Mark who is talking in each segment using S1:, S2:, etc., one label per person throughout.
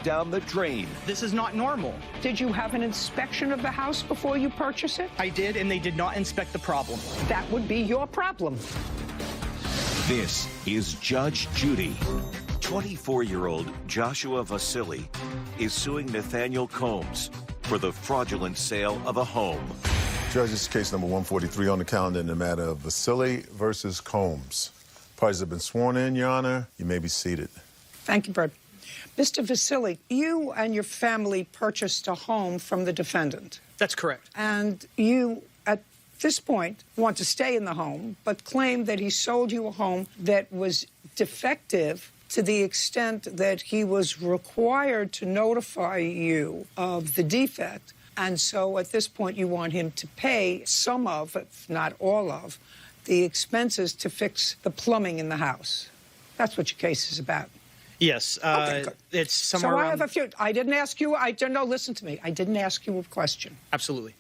S1: down the drain.
S2: This is not normal.
S3: Did you have an inspection of the house before you purchase it?
S2: I did, and they did not inspect the problem.
S3: That would be your problem.
S1: This is Judge Judy. 24-year-old Joshua Vasily is suing Nathaniel Combs for the fraudulent sale of a home.
S4: Judge, this is case number 143 on the calendar in the matter of Vasily versus Combs. Parties have been sworn in, Your Honor. You may be seated.
S3: Thank you, Bert. Mr. Vasily, you and your family purchased a home from the defendant.
S2: That's correct.
S3: And you, at this point, want to stay in the home, but claim that he sold you a home that was defective to the extent that he was required to notify you of the defect. And so at this point, you want him to pay some of, if not all of, the expenses to fix the plumbing in the house. That's what your case is about.
S2: Yes.
S3: Okay,
S2: it's somewhere
S3: so
S2: around...
S3: I have a few. I didn't ask you. No, listen to me. I didn't ask you a question.
S2: Absolutely.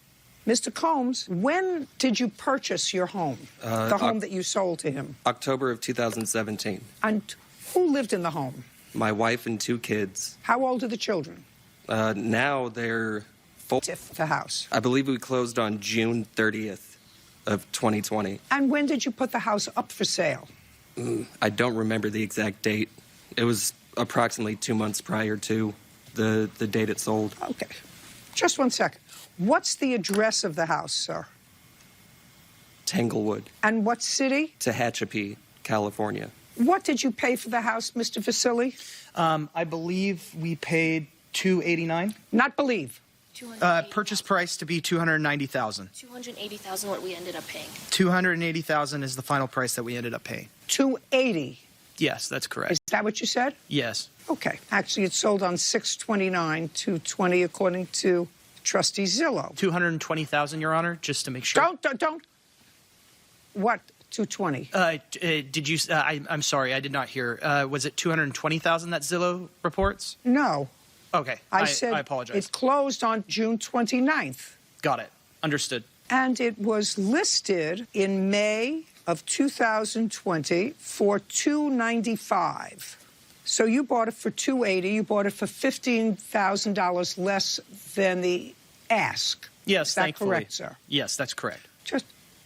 S3: Mr. Combs, when did you purchase your home, the home that you sold to him?
S5: October of 2017.
S3: And who lived in the home?
S5: My wife and 2 kids.
S3: How old are the children?
S5: Now they're...
S3: The house.
S5: I believe we closed on June 30th of 2020.
S3: And when did you put the house up for sale?
S5: I don't remember the exact date. It was approximately 2 months prior to the date it sold.
S3: Okay. Just 1 second. What's the address of the house, sir?
S5: Tanglewood.
S3: And what city?
S5: Tehachapi, California.
S3: What did you pay for the house, Mr. Vasily?
S2: I believe we paid $289.
S3: Not believe.
S2: Purchase price to be $290,000.
S6: $280,000 what we ended up paying.
S2: $280,000 is the final price that we ended up paying.
S3: $280,000.
S2: Yes, that's correct.
S3: Is that what you said?
S2: Yes.
S3: Okay. Actually, it sold on 6/29/2020, according to Trustee Zillow.
S2: $220,000, Your Honor, just to make sure.
S3: Don't. What? 220.
S2: Did you? I'm sorry, I did not hear. Was it 220,000 that Zillow reports?
S3: No.
S2: Okay.
S3: I said
S2: I apologize.
S3: It closed on June 29th.
S2: Got it. Understood.
S3: And it was listed in May of 2020 for $295,000. So you bought it for $280,000. You bought it for $15,000 less than the ask.
S2: Yes,
S3: Is that
S2: thankfully.
S3: correct, sir?
S2: Yes, that's correct.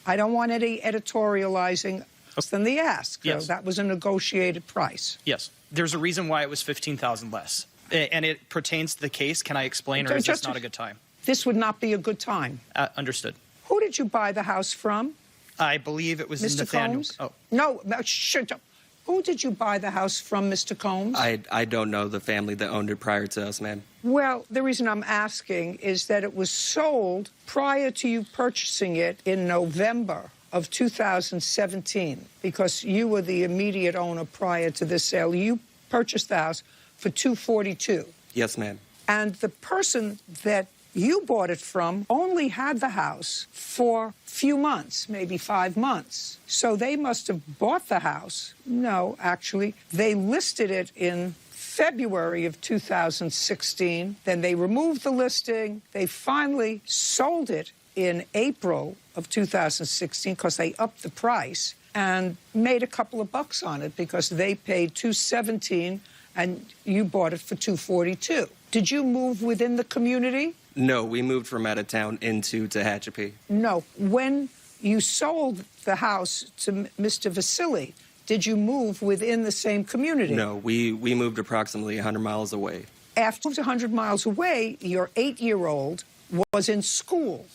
S3: I don't want any editorializing than the ask.
S2: Yes.
S3: That was a negotiated price.
S2: Yes. There's a reason why it was $15,000 less. And it pertains to the case. Can I explain, or is this not a good time?
S3: This would not be a good time.
S2: Understood.
S3: Who did you buy the house from?
S2: I believe it was
S3: Mr.
S2: Nathaniel.
S3: Combs?
S2: Oh.
S3: No, shut up. Who did you buy the house from, Mr. Combs?
S5: I don't know the family that owned it prior to us, ma'am.
S3: Well, the reason I'm asking is that it was sold prior to you purchasing it in November of 2017, because you were the immediate owner prior to this sale. You purchased the house for $242,000.
S5: Yes, ma'am.
S3: And the person that you bought it from only had the house for a few months, maybe 5 months. So they must have bought the house. No, actually, they listed it in February of 2016. Then they removed the listing. They finally sold it in April of 2016 because they upped the price and made a couple of bucks on it because they paid $217,000 and you bought it for $242,000. Did you move within the community?
S5: No, we moved from out of town into Tehachapi.
S3: No. When you sold the house to Mr. Vasily, did you move within the same community?
S5: No, we moved approximately 100 miles away.
S3: After 100 miles away, your 8-year-old was in school.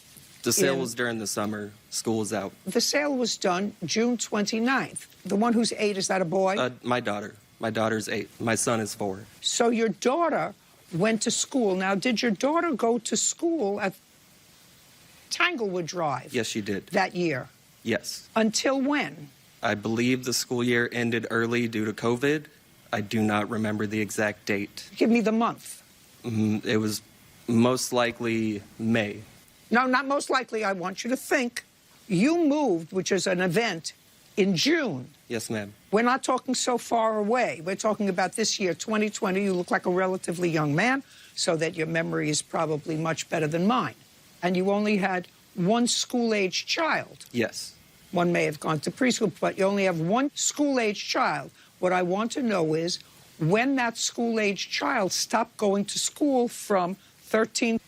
S5: The sale was during the summer. School was out.
S3: The sale was done June 29th. The one who's 8, is that a boy?
S5: My daughter. My daughter's 8. My son is 4.
S3: So your daughter went to school. Now, did your daughter go to school at Tanglewood Drive?
S5: Yes, she did.
S3: That year?
S5: Yes.
S3: Until when?
S5: I believe the school year ended early due to COVID. I do not remember the exact date.
S3: Give me the month.
S5: It was most likely May.
S3: No, not most likely. I want you to think. You moved, which is an event, in June.
S5: Yes, ma'am.
S3: We're not talking so far away. We're talking about this year, 2020. You look like a relatively young man, so that your memory is probably much better than mine. And you only had one school-age child.
S5: Yes.
S3: One may have gone to preschool, but you only have one school-age child. What I want to know is, when that school-age child stopped going to school from 13.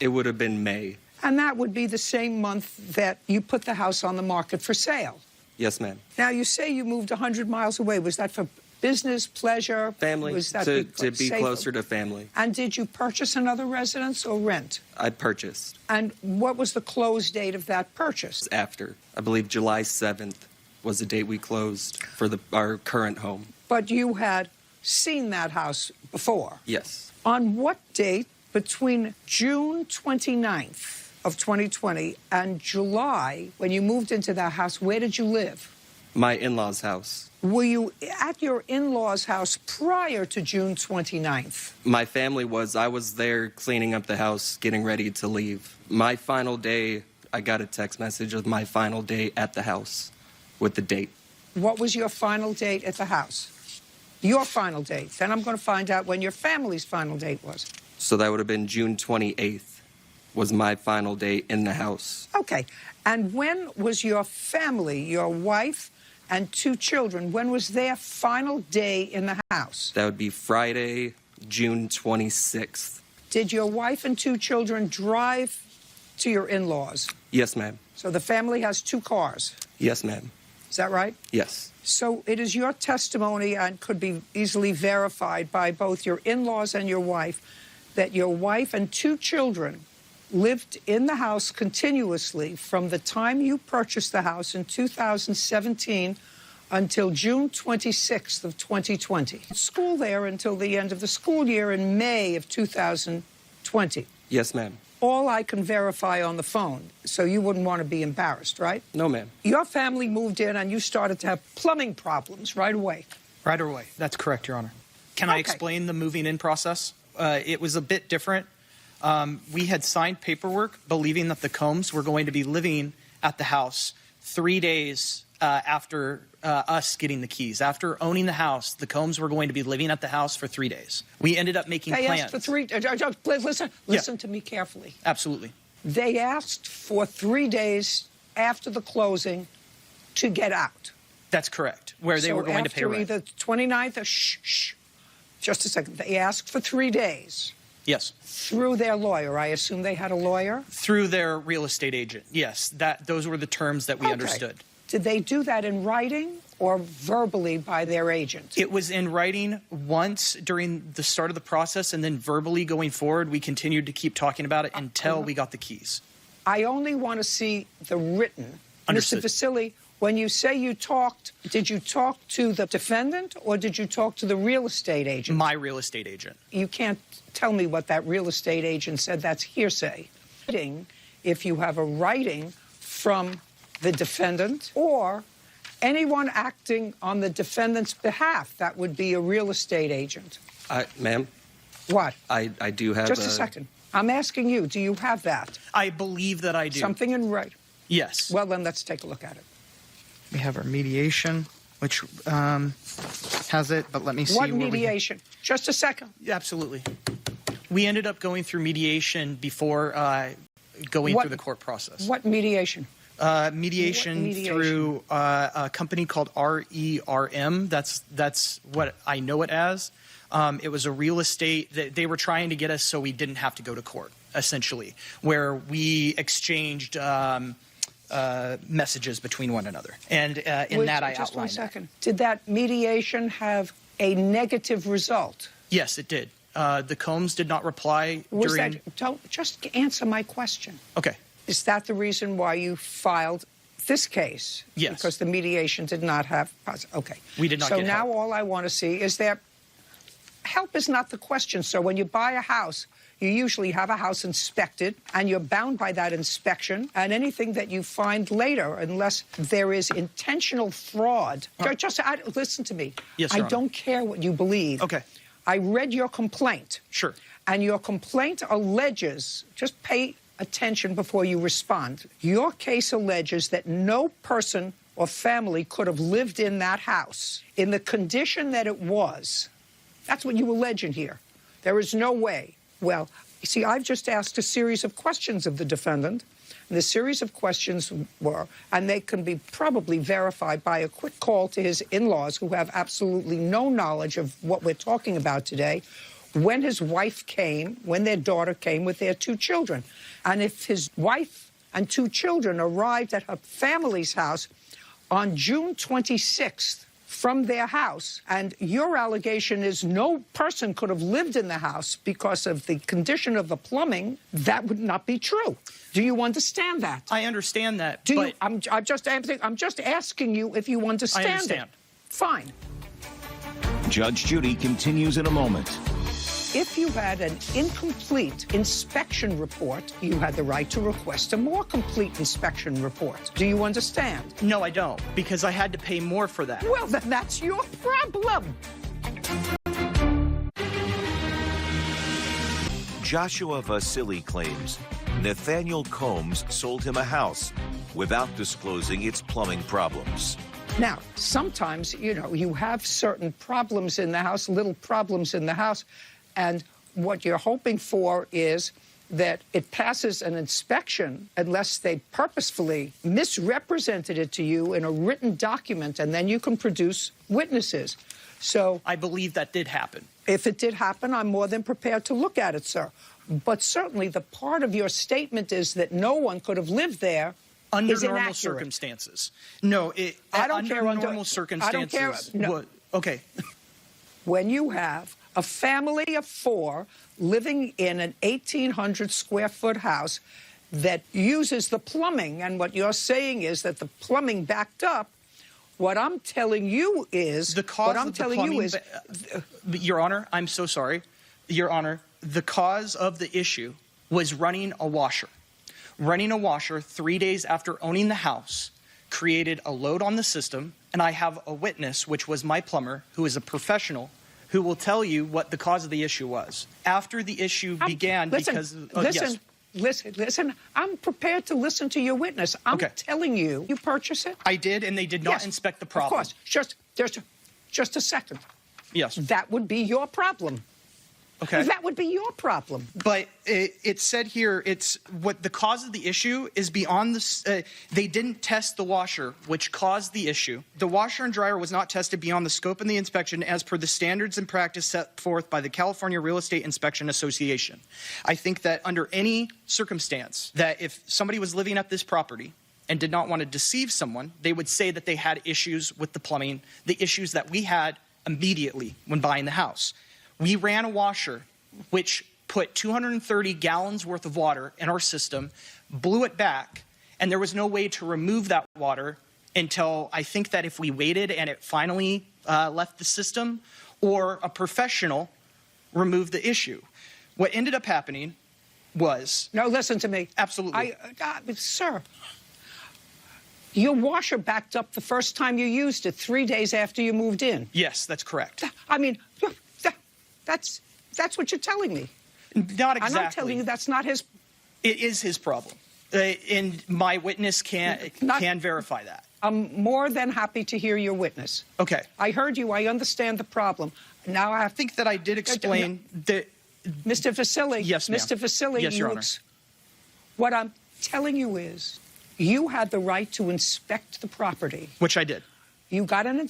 S5: It would have been May.
S3: And that would be the same month that you put the house on the market for sale.
S5: Yes, ma'am.
S3: Now, you say you moved 100 miles away. Was that for business, pleasure?
S5: Family,
S3: Was that
S5: to be
S3: safer?
S5: closer to family.
S3: And did you purchase another residence or rent?
S5: I purchased.
S3: And what was the close date of that purchase?
S5: After. I believe July 7th was the date we closed for our current home.
S3: But you had seen that house before?
S5: Yes.
S3: On what date between June 29th of 2020 and July, when you moved into that house, where did you live?
S5: My in-laws' house.
S3: Were you at your in-laws' house prior to June 29th?
S5: My family was. I was there cleaning up the house, getting ready to leave. My final day, I got a text message of my final day at the house with the date.
S3: What was your final date at the house? Your final date. Then I'm going to find out when your family's final date was.
S5: So that would have been June 28th was my final day in the house.
S3: Okay. And when was your family, your wife and 2 children, when was their final day in the house?
S5: That would be Friday, June 26th.
S3: Did your wife and 2 children drive to your in-laws?
S5: Yes, ma'am.
S3: So the family has 2 cars.
S5: Yes, ma'am.
S3: Is that right?
S5: Yes.
S3: So it is your testimony, and could be easily verified by both your in-laws and your wife, that your wife and 2 children lived in the house continuously from the time you purchased the house in 2017 until June 26th of 2020. School there until the end of the school year in May of 2020.
S5: Yes, ma'am.
S3: All I can verify on the phone, so you wouldn't want to be embarrassed, right?
S5: No, ma'am.
S3: Your family moved in and you started to have plumbing problems right away.
S2: Right away. That's correct, Your Honor. Can I
S3: Okay.
S2: explain the moving in process? It was a bit different. We had signed paperwork believing that the Combs were going to be living at the house 3 days after us getting the keys. After owning the house, the Combs were going to be living at the house for 3 days. We ended up making
S3: They
S2: plans.
S3: asked for 3. Please listen to me carefully.
S2: Absolutely.
S3: They asked for 3 days after the closing to get out.
S2: That's correct. Where they were going to pay
S3: after
S2: rent.
S3: either 29th or just a second. They asked for 3 days
S2: Yes.
S3: through their lawyer. I assume they had a lawyer.
S2: Through their real estate agent. Yes. Those were the terms that we
S3: Okay.
S2: understood.
S3: Did they do that in writing or verbally by their agent?
S2: It was in writing once during the start of the process, and then verbally going forward, we continued to keep talking about it until we got the keys.
S3: I only want to see the written.
S2: Understood.
S3: Mr. Vasili, when you say you talked, did you talk to the defendant or did you talk to the real estate agent?
S2: My real estate agent.
S3: You can't tell me what that real estate agent said. That's hearsay. If you have a writing from the defendant or anyone acting on the defendant's behalf, that would be a real estate agent.
S5: Ma'am,
S3: What?
S5: I do have
S3: Just a second. I'm asking you, do you have that?
S2: I believe that I do.
S3: Something in writing?
S2: Yes.
S3: Well, then let's take a look at it.
S2: We have our mediation, which has it, but let me see.
S3: What
S2: where we-
S3: mediation? Just a second.
S2: Absolutely. We ended up going through mediation before going
S3: What-
S2: through the court process.
S3: What mediation?
S2: Mediation
S3: What mediation?
S2: through a company called RERM. That's what I know it as. It was a real estate. They were trying to get us so we didn't have to go to court, essentially, where we exchanged messages between one another. And in that, I
S3: Just one
S2: outlined that.
S3: second. Did that mediation have a negative result?
S2: Yes, it did. The Combs did not reply
S3: Was
S2: during.
S3: that? Don't just answer my question.
S2: Okay.
S3: Is that the reason why you filed this case?
S2: Yes.
S3: Because the mediation did not have. Okay.
S2: We did not
S3: So
S2: get
S3: now
S2: help.
S3: all I want to see is that help is not the question. So when you buy a house, you usually have a house inspected, and you're bound by that inspection. And anything that you find later, unless there is intentional fraud, listen to me.
S2: Yes,
S3: I
S2: Your Honor.
S3: don't care what you believe.
S2: Okay.
S3: I read your complaint.
S2: Sure.
S3: And your complaint alleges, just pay attention before you respond. Your case alleges that no person or family could have lived in that house in the condition that it was. That's what you allege in here. There is no way. Well, You see, I've just asked a series of questions of the defendant. And the series of questions were, and they can be probably verified by a quick call to his in-laws who have absolutely no knowledge of what we're talking about today, when his wife came, when their daughter came with their 2 children. And if his wife and 2 children arrived at her family's house on June 26th from their house, and your allegation is no person could have lived in the house because of the condition of the plumbing, that would not be true. Do you understand that?
S2: I understand that.
S3: Do
S2: but
S3: you? I'm just asking you if you understand.
S2: I understand.
S3: It. Fine.
S1: Judge Judy continues in a moment.
S3: If you had an incomplete inspection report, you had the right to request a more complete inspection report. Do you understand?
S2: No, I don't, because I had to pay more for that.
S3: Well, then that's your problem.
S1: Joshua Vasili claims Nathaniel Combs sold him a house without disclosing its plumbing problems.
S3: Now, sometimes, you know, you have certain problems in the house, little problems in the house, and what you're hoping for is that it passes an inspection unless they purposefully misrepresented it to you in a written document, and then you can produce witnesses. So
S2: I believe that did happen.
S3: if it did happen, I'm more than prepared to look at it, sir. But certainly the part of your statement is that no one could have lived there
S2: Under
S3: is
S2: normal
S3: inaccurate.
S2: circumstances. No,
S3: I don't
S2: under
S3: care under-
S2: normal
S3: I
S2: circumstances.
S3: don't care. No.
S2: What? Okay.
S3: When you have a family of 4 living in an 1,800-square-foot house that uses the plumbing, and what you're saying is that the plumbing backed up, what I'm telling you is...
S2: The cause of the plumbing, Your Honor, I'm so sorry. Your Honor, the cause of the issue was running a washer. Running a washer 3 days after owning the house created a load on the system, and I have a witness, which was my plumber, who is a professional, who will tell you what the cause of the issue was. After the issue began,
S3: Listen, I'm prepared to listen to your witness. I'm
S2: Okay.
S3: telling you, you purchase it?
S2: I did, and they did not
S3: Yes,
S2: inspect the problem.
S3: Of course. Just a second.
S2: Yes.
S3: That would be your problem.
S2: Okay.
S3: That would be your problem.
S2: But it said here, it's what the cause of the issue is beyond the. They didn't test the washer, which caused the issue. The washer and dryer was not tested beyond the scope of the inspection as per the standards and practice set forth by the California Real Estate Inspection Association. I think that under any circumstance, that if somebody was living at this property and did not want to deceive someone, they would say that they had issues with the plumbing, the issues that we had immediately when buying the house. We ran a washer which put 230 gallons worth of water in our system, blew it back, and there was no way to remove that water until I think that if we waited and it finally left the system, or a professional removed the issue. What ended up happening was...
S3: No, listen to me.
S2: Absolutely.
S3: Sir, your washer backed up the first time you used it 3 days after you moved in.
S2: Yes, that's correct.
S3: I mean, that's what you're telling me.
S2: Not exactly.
S3: And I'm telling you that's not his...
S2: It is his problem. And my witness can verify that.
S3: I'm more than happy to hear your witness.
S2: Okay.
S3: I heard you. I understand the problem. Now I have...
S2: I think that I did explain that...
S3: Mr. Vasili.
S2: Yes, ma'am.
S3: Mr. Vasili.
S2: Yes, Your Honor.
S3: What I'm telling you is you had the right to inspect the property.
S2: Which I did.
S3: You got an...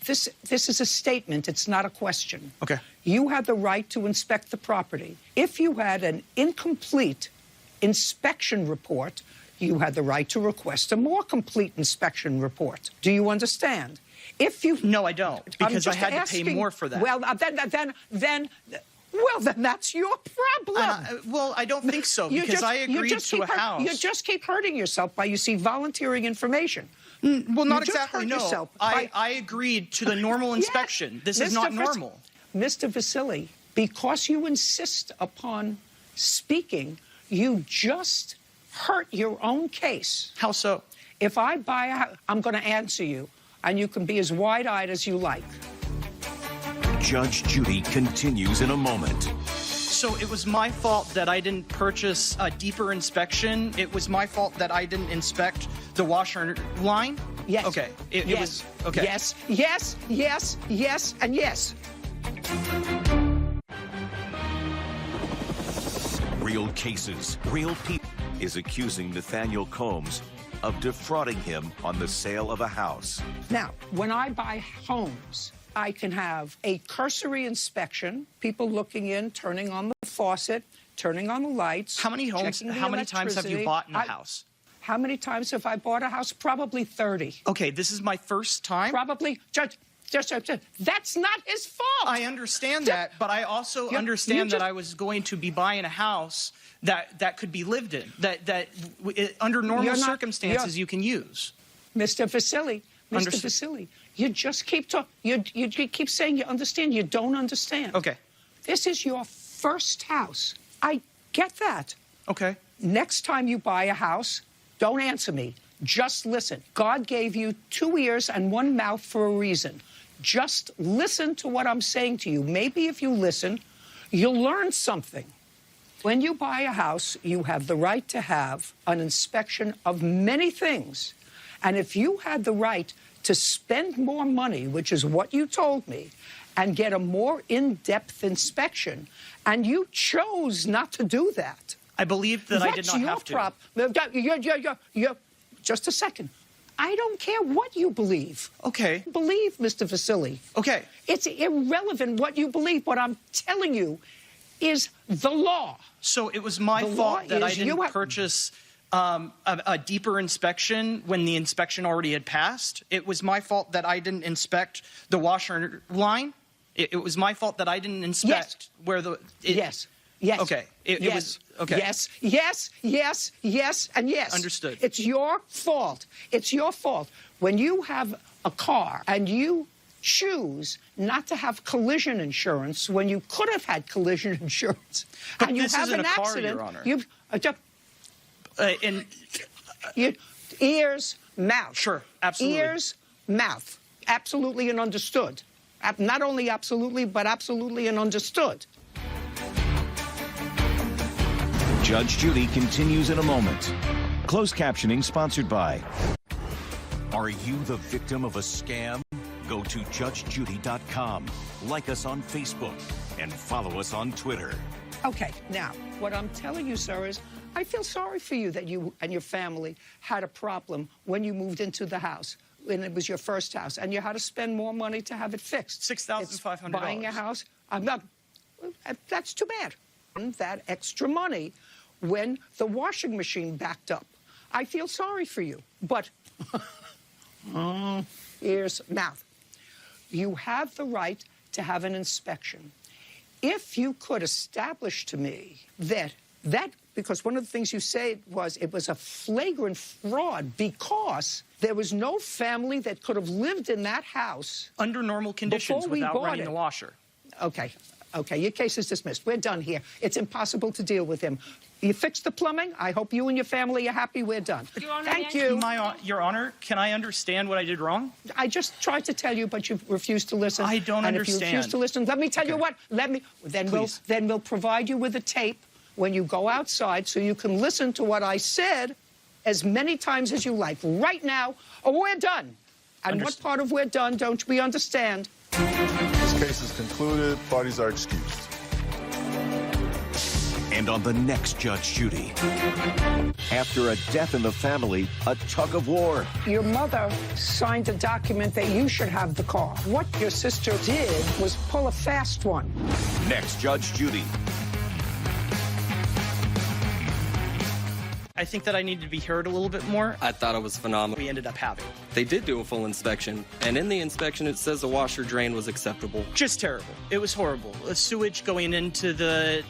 S3: This is a statement. It's not a question.
S2: Okay.
S3: You had the right to inspect the property. If you had an incomplete inspection report, you had the right to request a more complete inspection report. Do you understand? If you...
S2: No, I don't, because I had to pay more for that.
S3: Well, then that's your problem.
S2: Well, I don't think so, because I agreed to a house.
S3: You just keep hurting yourself by, you see, volunteering information.
S2: Well, not
S3: You just
S2: exactly,
S3: hurt
S2: no.
S3: yourself
S2: I agreed to the normal inspection.
S3: Yes.
S2: This is not normal.
S3: Mr. Vasili, because you insist upon speaking, you just hurt your own case.
S2: How so?
S3: If I buy a house, I'm going to answer you, and you can be as wide-eyed as you like.
S1: Judge Judy continues in a moment.
S2: So it was my fault that I didn't purchase a deeper inspection? It was my fault that I didn't inspect the washer line?
S3: Yes.
S2: Okay. It was... Okay.
S3: Yes, and yes.
S1: real cases, real people, is accusing Nathaniel Combs of defrauding him on the sale of a house.
S3: Now, when I buy homes, I can have a cursory inspection, people looking in, turning on the faucet, turning on the lights.
S2: How many homes,
S3: checking the
S2: how many times have you bought in a
S3: electricity.
S2: house?
S3: How many times have I bought a house? Probably 30.
S2: Okay, this is my first time.
S3: Probably, Judge, that's not his fault.
S2: I understand that, but I also understand that I was going to be buying a house that could be lived in, that under normal circumstances you can use.
S3: Mr. Vasily, Mr. Vasily, you just keep talking. You keep saying you understand. You don't understand.
S2: Okay.
S3: This is your first house. I get that.
S2: Okay.
S3: Next time you buy a house, don't answer me. Just listen. God gave you 2 ears and 1 mouth for a reason. Just listen to what I'm saying to you. Maybe if you listen, you'll learn something. When you buy a house, you have the right to have an inspection of many things. And if you had the right to spend more money, which is what you told me, and get a more in-depth inspection, and you chose not to do that.
S2: I believe that I did not have to.
S3: That's your problem. Just a second. I don't care what you believe.
S2: Okay.
S3: Believe, Mr. Vasily.
S2: Okay.
S3: It's irrelevant what you believe. What I'm telling you is the law.
S2: So it was my fault that I didn't purchase a deeper inspection when the inspection already had passed. It was my fault that I didn't inspect the washer line. It was my fault that I didn't inspect where the...
S3: Yes. Yes.
S2: Okay. It was... Okay.
S3: Yes, yes, yes, yes, and yes.
S2: Understood.
S3: It's your fault. It's your fault. When you have a car and you choose not to have collision insurance when you could have had collision insurance,
S2: but
S3: and you
S2: this
S3: have
S2: isn't
S3: an
S2: a car,
S3: accident,
S2: Your Honor.
S3: Ears, mouth.
S2: Sure, absolutely.
S3: Ears, mouth. Absolutely and understood. Not only absolutely, but absolutely and understood.
S1: Judge Judy continues in a moment. Closed captioning sponsored by... Are you the victim of a scam? Go to judgejudy.com, like us on Facebook, and follow us on Twitter.
S3: Okay, now, what I'm telling you, sir, is I feel sorry for you that you and your family had a problem when you moved into the house, when it was your first house, and you had to spend more money to have it fixed.
S2: $6,500.
S3: Buying a house, that's too bad. That extra money when the washing machine backed up. I feel sorry for you, but ears, mouth. You have the right to have an inspection. If you could establish to me that, because one of the things you said was it was a flagrant fraud because there was no family that could have lived in that house
S2: under normal conditions without running the washer.
S3: Okay. Okay, your case is dismissed. We're done here. It's impossible to deal with him. You fixed the plumbing. I hope you and your family are happy. We're done. Thank you.
S2: Your Honor, can I understand what I did wrong?
S3: I just tried to tell you, but you refused to listen.
S2: I don't understand.
S3: If you refuse to listen, let me tell you what. Then we'll provide you with a tape when you go outside so you can listen to what I said as many times as you like. Right now, or we're done. And what part of we're done don't we understand?
S4: This case is concluded. Parties are excused.
S1: And on the next Judge Judy, after a death in the family, a tug of war.
S3: Your mother signed a document that you should have the car. What your sister did was pull a fast one.
S1: Next Judge Judy.
S2: I think that I needed to be heard a little bit more.
S5: I thought it was phenomenal.
S2: We ended up having.
S5: They did do a full inspection, and in the inspection it says the washer drain was acceptable.
S2: Just terrible. It was horrible. Sewage going into the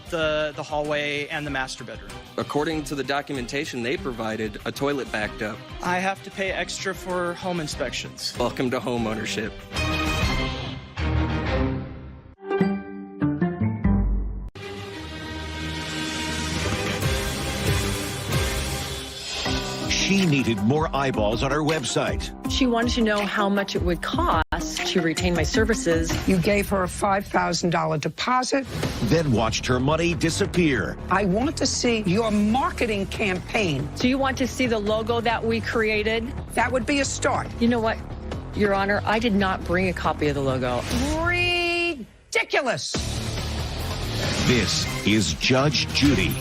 S2: hallway and the master bedroom.
S5: According to the documentation they provided, a toilet backed up.
S2: I have to pay extra for home inspections.
S5: Welcome to home ownership.
S1: She needed more eyeballs on her website.
S7: She wanted to know how much it would cost to retain my services.
S3: You gave her a $5,000 deposit.
S1: Then watched her money disappear.
S3: I want to see your marketing campaign.
S7: Do you want to see the logo that we created?
S3: That would be a start.
S7: You know what, Your Honor, I did not bring a copy of the logo.
S3: Ridiculous.
S1: This is Judge Judy.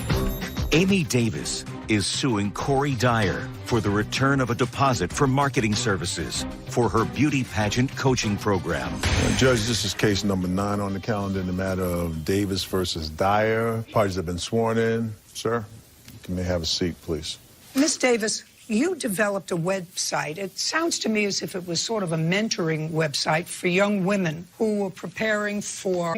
S1: Amy Davis is suing Corey Dyer for the return of a deposit for marketing services for her beauty pageant coaching program.
S4: Judge, this is case number 9 on the calendar in the matter of Davis versus Dyer. Parties have been sworn in. Sir, you may have a seat, please.
S3: Miss Davis, you developed a website. It sounds to me as if it was sort of a mentoring website for young women who were preparing for...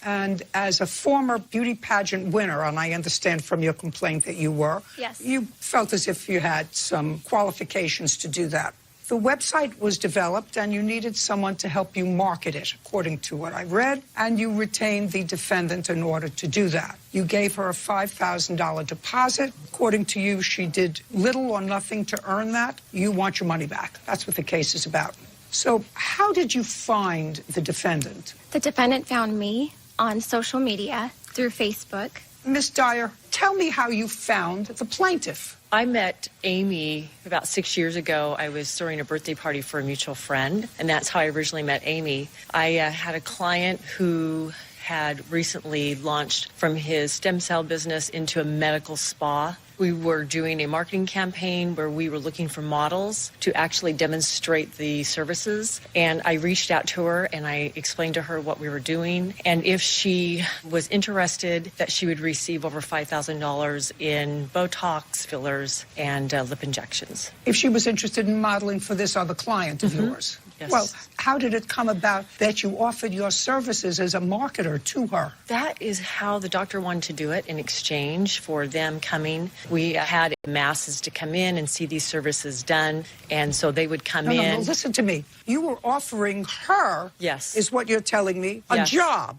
S3: And as a former beauty pageant winner, and I understand from your complaint that you were,
S6: Yes.
S3: You felt as if you had some qualifications to do that. The website was developed, and you needed someone to help you market it, according to what I read, and you retained the defendant in order to do that. You gave her a $5,000 deposit. According to you, she did little or nothing to earn that. You want your money back. That's what the case is about. So how did you find the defendant?
S6: The defendant found me on social media through Facebook.
S3: Miss Dyer, tell me how you found the plaintiff.
S7: I met Amy about 6 years ago. I was throwing a birthday party for a mutual friend, and that's how I originally met Amy. I had a client who had recently launched from his stem cell business into a medical spa. We were doing a marketing campaign where we were looking for models to actually demonstrate the services. And I reached out to her and I explained to her what we were doing. And if she was interested, that she would receive over $5,000 in Botox, fillers, and lip injections.
S3: If she was interested in modeling for this other client of yours.
S7: Yes.
S3: Well, how did it come about that you offered your services as a marketer to her?
S7: That is how the doctor wanted to do it, in exchange for them coming. We had masses to come in and see these services done, and so they would come in.
S3: No, listen to me. You were offering her,
S7: Yes.
S3: is what you're telling me, a
S7: Yes.
S3: job.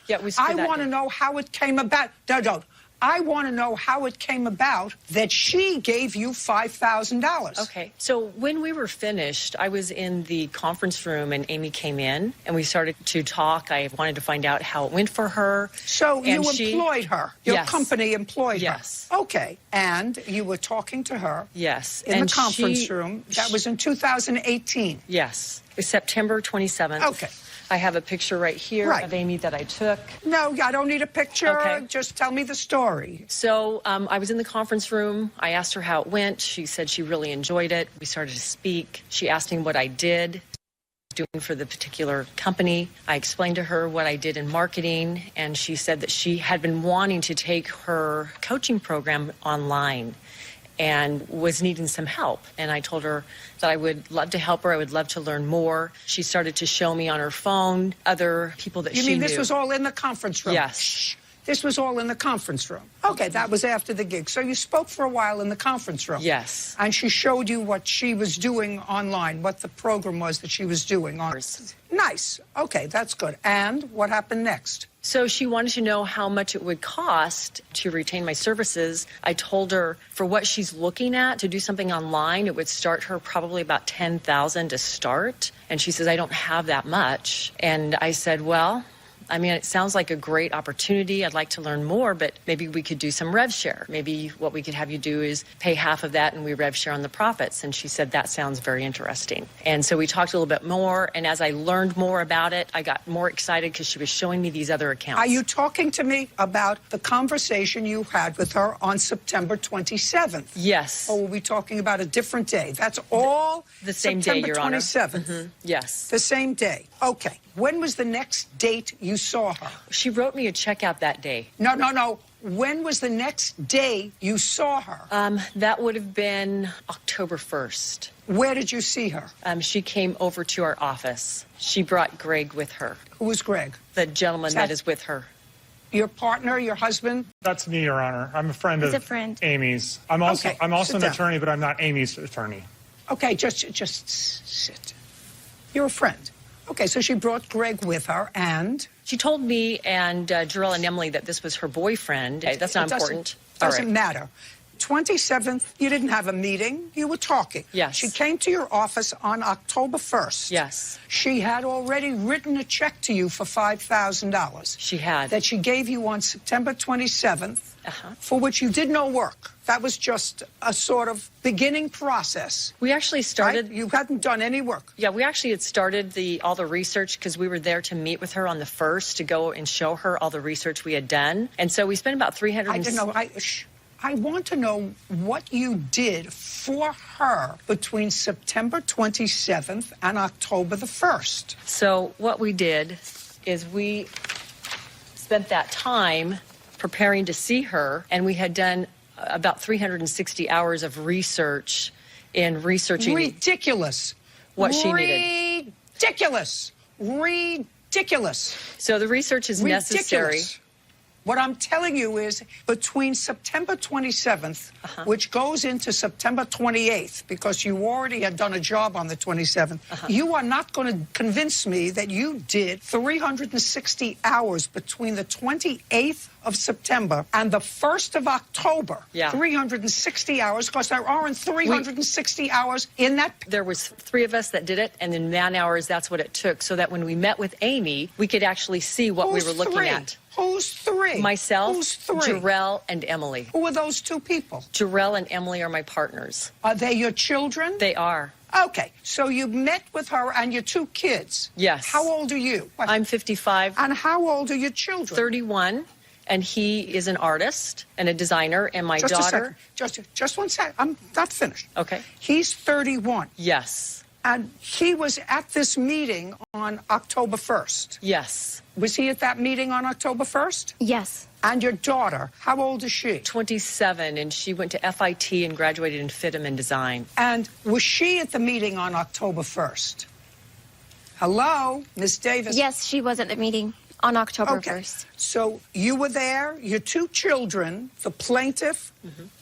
S7: Yeah, it was for
S3: I
S7: that
S3: want to
S7: day.
S3: know how it came about. No. I want to know how it came about that she gave you $5,000.
S7: Okay, so when we were finished, I was in the conference room and Amy came in and we started to talk. I wanted to find out how it went for her.
S3: So you
S7: And she-
S3: employed her. Your
S7: Yes.
S3: company employed
S7: Yes.
S3: her. Okay. And you were talking to her
S7: Yes.
S3: in
S7: and
S3: the conference
S7: she-
S3: room. That was in 2018.
S7: Yes, it was September 27th.
S3: Okay.
S7: I have a picture right here
S3: Right.
S7: of Amy that I took.
S3: No, I don't need a picture.
S7: Okay.
S3: Just tell me the story.
S7: So I was in the conference room. I asked her how it went. She said she really enjoyed it. We started to speak. She asked me what I did doing for the particular company. I explained to her what I did in marketing, and she said that she had been wanting to take her coaching program online and was needing some help. And I told her that I would love to help her. I would love to learn more. She started to show me on her phone other people that
S3: You
S7: she
S3: mean
S7: knew.
S3: this was all in the conference room?
S7: Yes.
S3: Shh. This was all in the conference room. Okay, that was after the gig. So you spoke for a while in the conference room.
S7: Yes.
S3: And she showed you what she was doing online, what the program was that she was doing. Nice. Okay, that's good. And what happened next?
S7: So she wanted to know how much it would cost to retain my services. I told her for what she's looking at to do something online, it would start her probably about $10,000 to start. And she says, I don't have that much. And I said, well, I mean, it sounds like a great opportunity. I'd like to learn more, but maybe we could do some rev share. Maybe what we could have you do is pay half of that and we rev share on the profits. And she said, that sounds very interesting. And so we talked a little bit more. And as I learned more about it, I got more excited because she was showing me these other accounts.
S3: Are you talking to me about the conversation you had with her on September 27th?
S7: Yes.
S3: Or were we talking about a different day? That's all
S7: The same day, Your Honor.
S3: September 27th.
S7: Yes.
S3: The same day. Okay. When was the next date you saw her?
S7: She wrote me a check out that day.
S3: No. When was the next day you saw her?
S7: That would have been October 1st.
S3: Where did you see her?
S7: She came over to our office. She brought Greg with her,
S3: Who was Greg?
S7: the gentleman that is with her.
S3: Your partner, your husband?
S8: That's me, Your Honor. I'm a friend
S6: He's
S8: of
S6: a friend.
S8: Amy's. I'm also
S3: Okay,
S8: an
S3: sit down.
S8: attorney, but I'm not Amy's attorney.
S3: Okay, just sit. You're a friend. Okay, so she brought Greg with her, and?
S7: She told me and Jarrell and Emily that this was her boyfriend. Okay, that's not
S3: It doesn't-
S7: important.
S3: Doesn't
S7: All right.
S3: matter. 27th, you didn't have a meeting. You were talking.
S7: Yes.
S3: She came to your office on October 1st.
S7: Yes.
S3: She had already written a check to you for $5,000.
S7: She had.
S3: That she gave you on September 27th, for which you did no work. That was just a sort of beginning process.
S7: We actually started.
S3: Right? You hadn't done any work.
S7: Yeah, we actually had started all the research because we were there to meet with her on the 1st to go and show her all the research we had done. And so we spent about 300.
S3: I don't know. I want to know what you did for her between September 27th and October the 1st.
S7: So what we did is we spent that time preparing to see her, and we had done about 360 hours of research in researching
S3: ridiculous
S7: what she needed.
S3: Ridiculous. Ridiculous.
S7: So the research is necessary.
S3: What I'm telling you is between September 27th, which goes into September 28th, because you already had done a job on the 27th, you are not going to convince me that you did 360 hours between the 28th of September and the 1st of October.
S7: Yeah.
S3: 360 hours, because there aren't 360 hours in that.
S7: There was 3 of us that did it, and in man hours, that's what it took, so that when we met with Amy, we could actually see what we were looking at.
S3: Who's 3?
S7: Myself,
S3: Who's 3?
S7: Jarrell, and Emily.
S3: Who are those 2 people?
S7: Jarrell and Emily are my partners.
S3: Are they your children?
S7: They are.
S3: Okay, so you met with her and your 2 kids.
S7: Yes.
S3: How old are you?
S7: I'm 55.
S3: And how old are your children?
S7: 31. And he is an artist and a designer, and my
S3: Just
S7: daughter.
S3: a second. Just one second. I'm not finished.
S7: Okay.
S3: He's 31.
S7: Yes.
S3: And he was at this meeting on October 1st.
S7: Yes.
S3: Was he at that meeting on October 1st?
S6: Yes.
S3: And your daughter, how old is she?
S7: 27, and she went to FIT and graduated in FITM and design.
S3: And was she at the meeting on October 1st? Hello, Miss Davis?
S6: Yes, she was at the meeting on October
S3: Okay.
S6: 1st.
S3: So you were there, your 2 children, the plaintiff,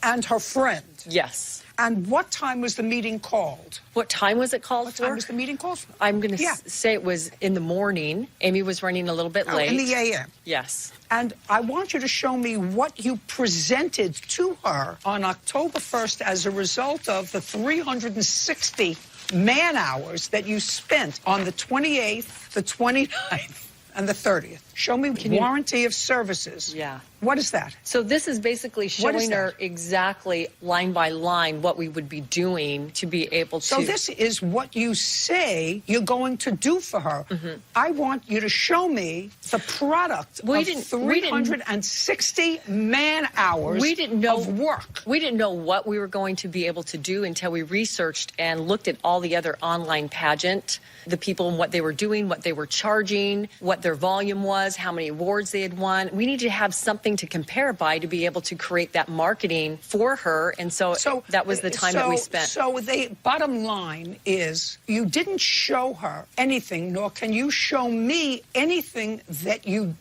S3: and her friend.
S7: Yes.
S3: And what time was the meeting called?
S7: What time was it called
S3: What
S7: for?
S3: time was the meeting called for?
S7: I'm going to
S3: Yeah.
S7: say it was in the morning. Amy was running a little bit late.
S3: In the a.m.
S7: Yes.
S3: And I want you to show me what you presented to her on October 1st as a result of the 360 man hours that you spent on the 28th, the 29th, and the 30th. Show me warranty of services.
S7: Yeah.
S3: What is that?
S7: So this is basically
S3: What is
S7: showing her
S3: that?
S7: exactly line by line what we would be doing to be able to.
S3: So this is what you say you're going to do for her. I want you to show me the product of 360 man hours of work.
S7: We didn't know what we were going to be able to do until we researched and looked at all the other online pageant, the people and what they were doing, what they were charging, what their volume was, how many awards they had won. We needed to have something to compare by to be able to create that marketing for her. And so that was the time that we spent.
S3: So the bottom line is you didn't show her anything, nor can you show me anything that you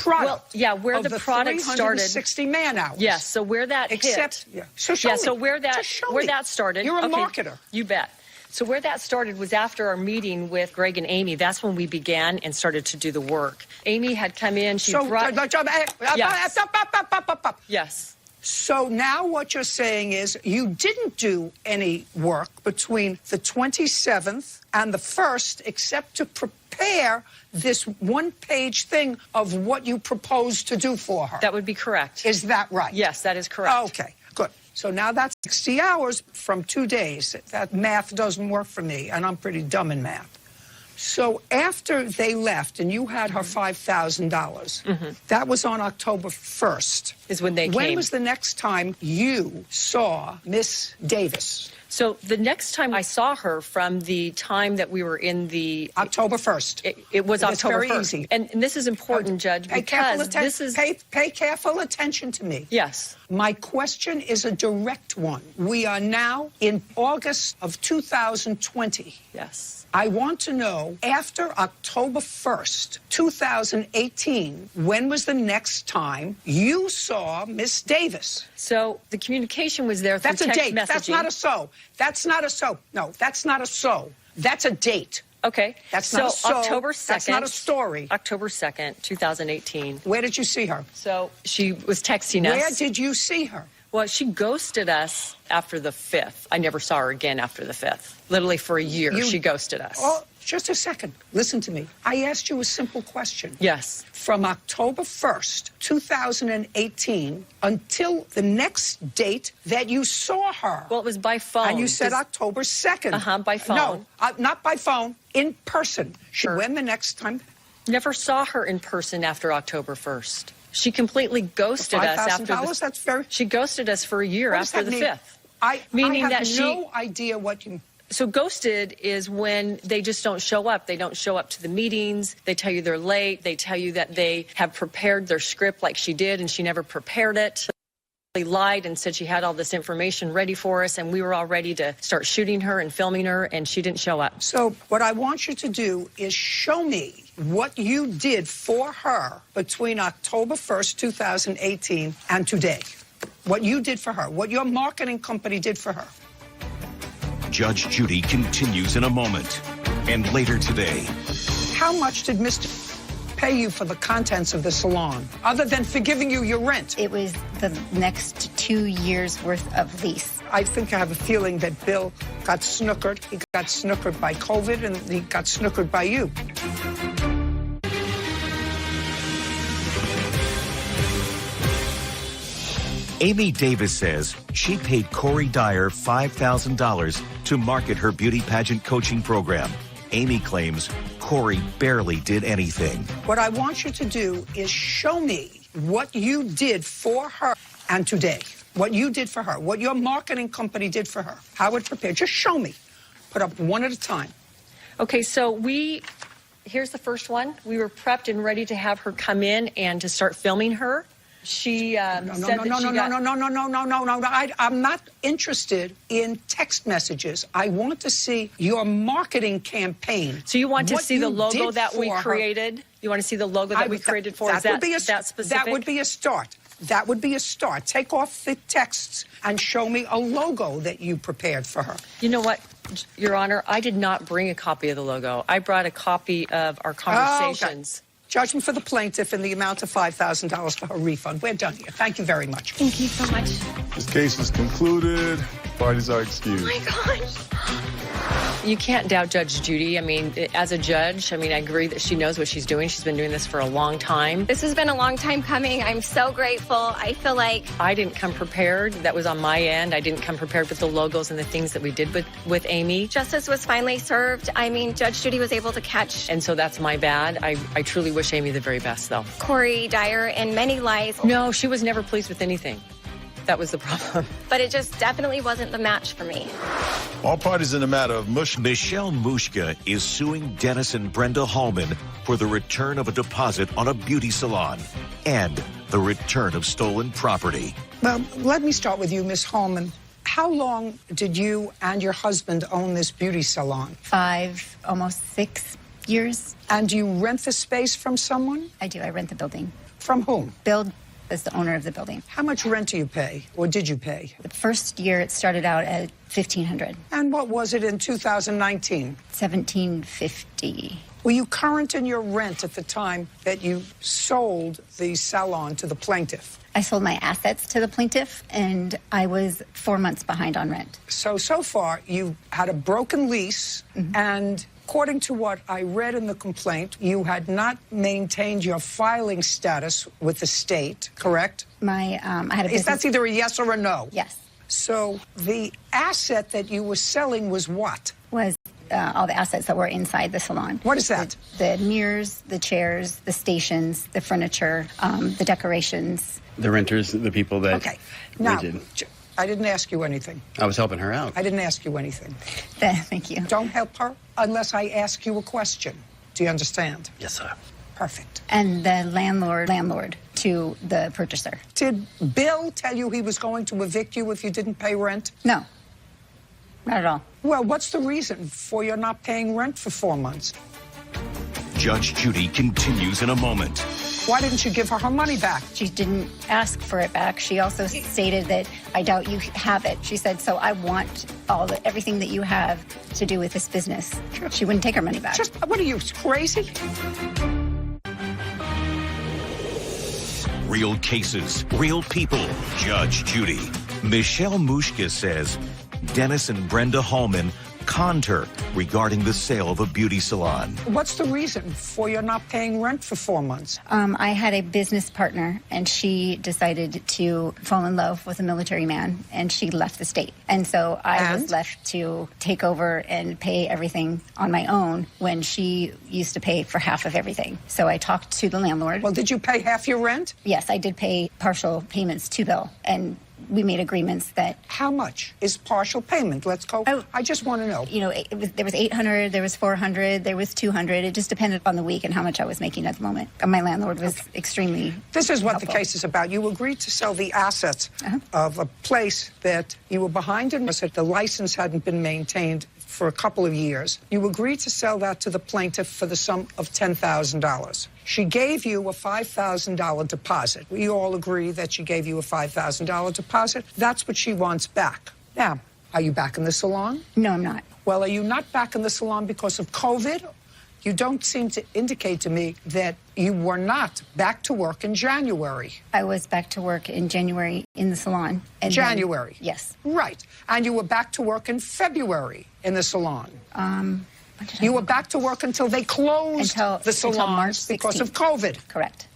S7: Well, yeah, where the product started.
S3: 360 man hours.
S7: Yes, so where that
S3: Except,
S7: hit.
S3: yeah. So show me.
S7: So where that
S3: Just show me.
S7: started.
S3: You're a
S7: okay,
S3: marketer.
S7: You bet. So where that started was after our meeting with Greg and Amy. That's when we began and started to do the work. Amy had come in. She brought. Yes. Yes.
S3: So now what you're saying is you didn't do any work between the 27th and the 1st except to prepare this one-page thing of what you proposed to do for her.
S7: That would be correct.
S3: Is that right?
S7: Yes, that is correct.
S3: Okay, good. So now that's 60 hours from 2 days. That math doesn't work for me, and I'm pretty dumb in math. So after they left and you had her $5,000, that was on October 1st.
S7: Is when they came.
S3: When was the next time you saw Miss Davis?
S7: So the next time I saw her from the time that we were in the...
S3: October 1st.
S7: It was
S3: It's
S7: October
S3: very
S7: 1st.
S3: easy.
S7: And this is important, Judge, because this is...
S3: Pay careful attention to me.
S7: Yes.
S3: My question is a direct one. We are now in August of 2020.
S7: Yes.
S3: I want to know, after October 1st, 2018, when was the next time you saw Miss Davis?
S7: So the communication was there through
S3: That's a
S7: text
S3: date.
S7: messaging.
S3: That's not a so. That's not a so. No, that's not a so. That's a date.
S7: Okay.
S3: That's not a so.
S7: October 2nd.
S3: That's not a story.
S7: October 2nd, 2018.
S3: Where did you see her?
S7: So she was texting us.
S3: Where did you see her?
S7: Well, she ghosted us after the 5th. I never saw her again after the 5th. Literally for a year, she ghosted us.
S3: Oh, just a second. Listen to me. I asked you a simple question.
S7: Yes.
S3: From October 1st, 2018, until the next date that you saw her.
S7: Well, it was by phone.
S3: And you said October 2nd.
S7: By phone.
S3: No, not by phone. In person. When the next time?
S7: Never saw her in person after October 1st. She completely ghosted us after
S3: $5,000? That's very...
S7: She ghosted us for a year after the 5th.
S3: I have
S7: that
S3: no idea what you...
S7: So ghosted is when they just don't show up. They don't show up to the meetings. They tell you they're late. They tell you that they have prepared their script like she did, and she never prepared it. They lied and said she had all this information ready for us, and we were all ready to start shooting her and filming her, and she didn't show up.
S3: So what I want you to do is show me what you did for her between October 1st, 2018 and today. What you did for her, what your marketing company did for her.
S1: Judge Judy continues in a moment. And later today.
S3: How much did Mr. pay you for the contents of the salon, other than forgiving you your rent?
S9: It was the next 2 years' worth of lease.
S3: I think I have a feeling that Bill got snookered. He got snookered by COVID, and he got snookered by you.
S1: Amy Davis says she paid Corey Dyer $5,000 to market her beauty pageant coaching program. Amy claims Corey barely did anything.
S3: What I want you to do is show me what you did for her and today. What you did for her, what your marketing company did for her, how it prepared. Just show me. Put up one at a time.
S7: Okay, so here's the first one. We were prepped and ready to have her come in and to start filming her. She said that she got...
S3: I'm not interested in text messages. I want to see your marketing campaign.
S7: So you want to see the logo that we created? You want to see the logo that we created for her? That specific?
S3: That would be a start. That would be a start. Take off the texts and show me a logo that you prepared for her.
S7: You know what, Your Honor? I did not bring a copy of the logo. I brought a copy of our conversations.
S3: Okay. Judgment for the plaintiff in the amount of $5,000 for her refund. We're done here. Thank you very much.
S6: Thank you so much.
S4: This case is concluded. Parties are excused.
S6: Oh my gosh.
S7: You can't doubt Judge Judy. I mean, as a judge, I agree that she knows what she's doing. She's been doing this for a long time.
S6: This has been a long time coming. I'm so grateful. I feel like...
S7: I didn't come prepared. That was on my end. I didn't come prepared with the logos and the things that we did with Amy.
S6: Justice was finally served. Judge Judy was able to catch...
S7: And so that's my bad. I truly wish Amy the very best, though.
S6: Corey Dyer and many lies.
S7: No, she was never pleased with anything. That was the problem.
S6: But it just definitely wasn't the match for me.
S4: All parties in the matter of
S1: Michelle Mushka is suing Dennis and Brenda Hallman for the return of a deposit on a beauty salon and the return of stolen property.
S3: Well, let me start with you, Miss Hallman. How long did you and your husband own this beauty salon?
S9: 5, almost 6 years.
S3: And do you rent the space from someone?
S9: I do. I rent the building.
S3: From whom?
S9: Bill is the owner of the building.
S3: How much rent do you pay, or did you pay?
S9: The first year it started out at $1,500.
S3: And what was it in 2019?
S9: $1,750.
S3: Were you current in your rent at the time that you sold the salon to the plaintiff?
S9: I sold my assets to the plaintiff, and I was 4 months behind on rent.
S3: So far, you had a broken lease, and according to what I read in the complaint, you had not maintained your filing status with the state, correct?
S9: I had a business.
S3: That's either a yes or a no?
S9: Yes.
S3: So the asset that you were selling was what?
S9: Was all the assets that were inside the salon.
S3: What is that?
S9: The mirrors, the chairs, the stations, the furniture, the decorations.
S10: The renters, the people that
S3: rented. Now, I didn't ask you anything.
S10: I was helping her out.
S3: I didn't ask you anything.
S9: Thank you.
S3: Don't help her unless I ask you a question. Do you understand?
S10: Yes, sir.
S3: Perfect.
S9: And the landlord to the purchaser.
S3: Did Bill tell you he was going to evict you if you didn't pay rent?
S9: No, not at all.
S3: Well, what's the reason for your not paying rent for 4 months?
S1: Judge Judy continues in a moment.
S3: Why didn't you give her her money back?
S9: She didn't ask for it back. She also stated that, I doubt you have it. She said, so I want everything that you have to do with this business. She wouldn't take her money back.
S3: What are you, crazy?
S1: Real cases, real people. Judge Judy. Michelle Mushka says Dennis and Brenda Hallman conned her regarding the sale of a beauty salon.
S3: What's the reason for your not paying rent for 4 months?
S9: I had a business partner, and she decided to fall in love with a military man, and she left the state. And so I was left to take over and pay everything on my own when she used to pay for half of everything. So I talked to the landlord.
S3: Well, did you pay half your rent?
S9: Yes, I did pay partial payments to Bill, and we made agreements that...
S3: How much is partial payment? Let's go. I just want to know.
S9: You know, there was $800, there was $400, there was $200. It just depended on the week and how much I was making at the moment. My landlord was extremely
S3: This is what
S9: helpful.
S3: the case is about. You agreed to sell the assets of a place that you were behind in. The license hadn't been maintained for a couple of years. You agreed to sell that to the plaintiff for the sum of $10,000. She gave you a $5,000 deposit. We all agree that she gave you a $5,000 deposit. That's what she wants back. Now, are you back in the salon?
S9: No, I'm not.
S3: Well, are you not back in the salon because of COVID? You don't seem to indicate to me that you were not back to work in January.
S9: I was back to work in January in the salon. And
S3: January?
S9: Then, yes.
S3: Right. And you were back to work in February in the salon. You were back to work until they closed the salon
S9: March 16th.
S3: Because of COVID.
S9: Correct.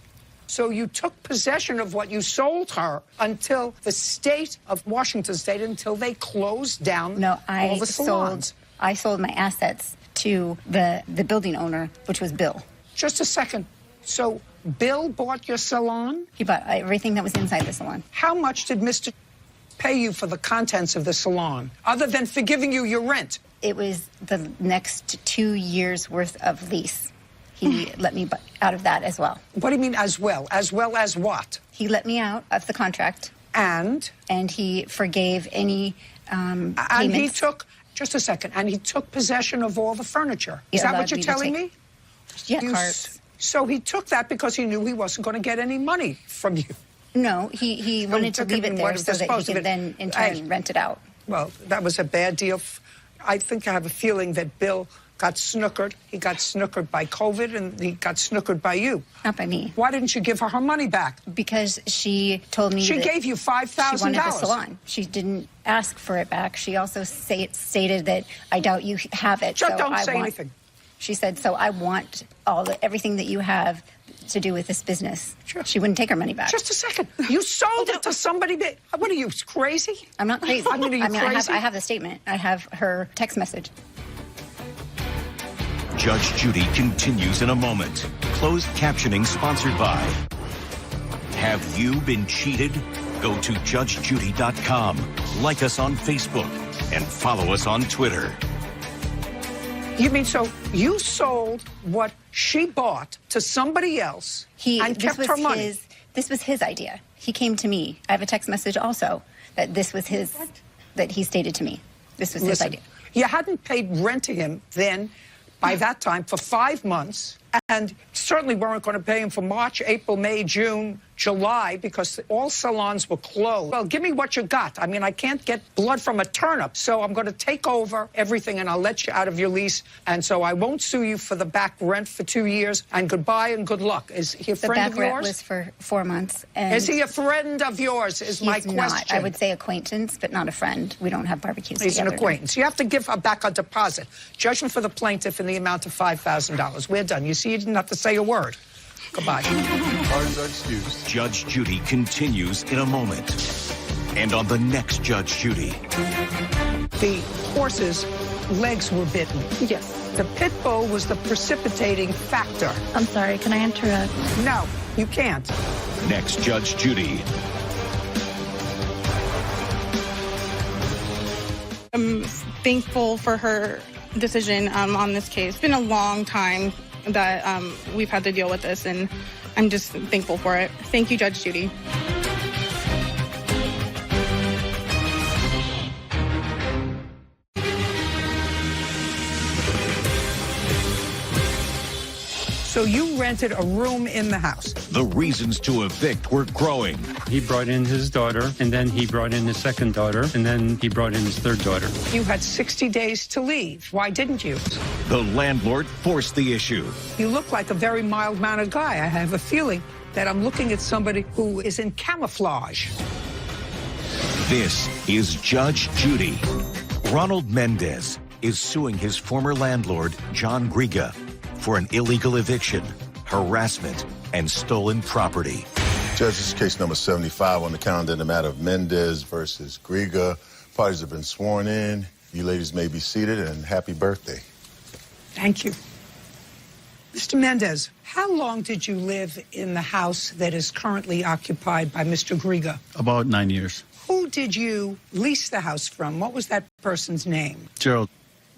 S3: So you took possession of what you sold her until the state of Washington State, until they closed down all the salons.
S9: I sold my assets to the building owner, which was Bill.
S3: Just a second. So Bill bought your salon?
S9: He bought everything that was inside the salon.
S3: How much did Mr. pay you for the contents of the salon, other than for giving you your rent?
S9: It was the next 2 years' worth of lease. He let me out of that as well.
S3: What do you mean as well? As well as what?
S9: He let me out of the contract.
S3: And
S9: he forgave any
S3: And
S9: payments.
S3: he took, just a second, and he took possession of all the furniture. Is that what you're telling me?
S9: Yeah, carts.
S3: So he took that because he knew he wasn't going to get any money from you.
S9: No, he wanted to leave it there so that he could then, in turn, rent it out.
S3: Well, that was a bad deal. I think I have a feeling that Bill got snookered. He got snookered by COVID, and he got snookered by you.
S9: Not by me.
S3: Why didn't you give her money back?
S9: Because she told me
S3: she gave you $5,000.
S9: She wanted the salon. She didn't ask for it back. She also stated that I doubt you have it.
S3: Just don't say anything.
S9: She said, so I want everything that you have to do with this business.
S3: Sure.
S9: She wouldn't take her money back.
S3: Just a second. You sold it to somebody. What are you, crazy?
S9: I'm not crazy.
S3: I mean, are you crazy?
S9: I have the statement. I have her text message.
S1: Judge Judy continues in a moment. Closed captioning sponsored by... Have you been cheated? Go to judgejudy.com, like us on Facebook, and follow us on Twitter.
S3: You mean so you sold what she bought to somebody else and kept her money?
S9: This was his idea. He came to me. I have a text message also that this was his, that he stated to me. This was his idea.
S3: You hadn't paid rent to him then, by that time, for 5 months, and certainly weren't going to pay him for March, April, May, June, July, because all salons were closed. Well, give me what you got. I mean, I can't get blood from a turnip, so I'm going to take over everything, and I'll let you out of your lease, and so I won't sue you for the back rent for 2 years, and goodbye and good luck. Is he a friend of yours?
S9: The back rent was for 4 months. And
S3: is he a friend of yours, is my question.
S9: Not. I would say acquaintance, but not a friend. We don't have barbecues together.
S3: He's an acquaintance. You have to give her back a deposit. Judgment for the plaintiff in the amount of $5,000. We're done. You see, you didn't have to say a word. Goodbye.
S4: Pardons are excused.
S1: Judge Judy continues in a moment. And on the next Judge Judy.
S3: The horse's legs were bitten.
S9: Yes.
S3: The pit bull was the precipitating factor.
S6: I'm sorry, can I interrupt?
S3: No, you can't.
S1: Next Judge Judy.
S11: I'm thankful for her decision on this case. It's been a long time that we've had to deal with this, and I'm just thankful for it. Thank you, Judge Judy.
S3: So you rented a room in the house.
S1: The reasons to evict were growing.
S12: He brought in his daughter, and then he brought in his second daughter, and then he brought in his third daughter.
S3: You had 60 days to leave. Why didn't you?
S1: The landlord forced the issue.
S3: You look like a very mild-mannered guy. I have a feeling that I'm looking at somebody who is in camouflage.
S1: This is Judge Judy. Ronald Mendez is suing his former landlord, John Griga, for an illegal eviction, harassment, and stolen property.
S4: Judge, this is case number 75 on the calendar in the matter of Mendez versus Griga. Parties have been sworn in. You ladies may be seated, and happy birthday.
S3: Thank you. Mr. Mendez, how long did you live in the house that is currently occupied by Mr. Griga?
S10: About 9 years.
S3: Who did you lease the house from? What was that person's name?
S10: Gerald.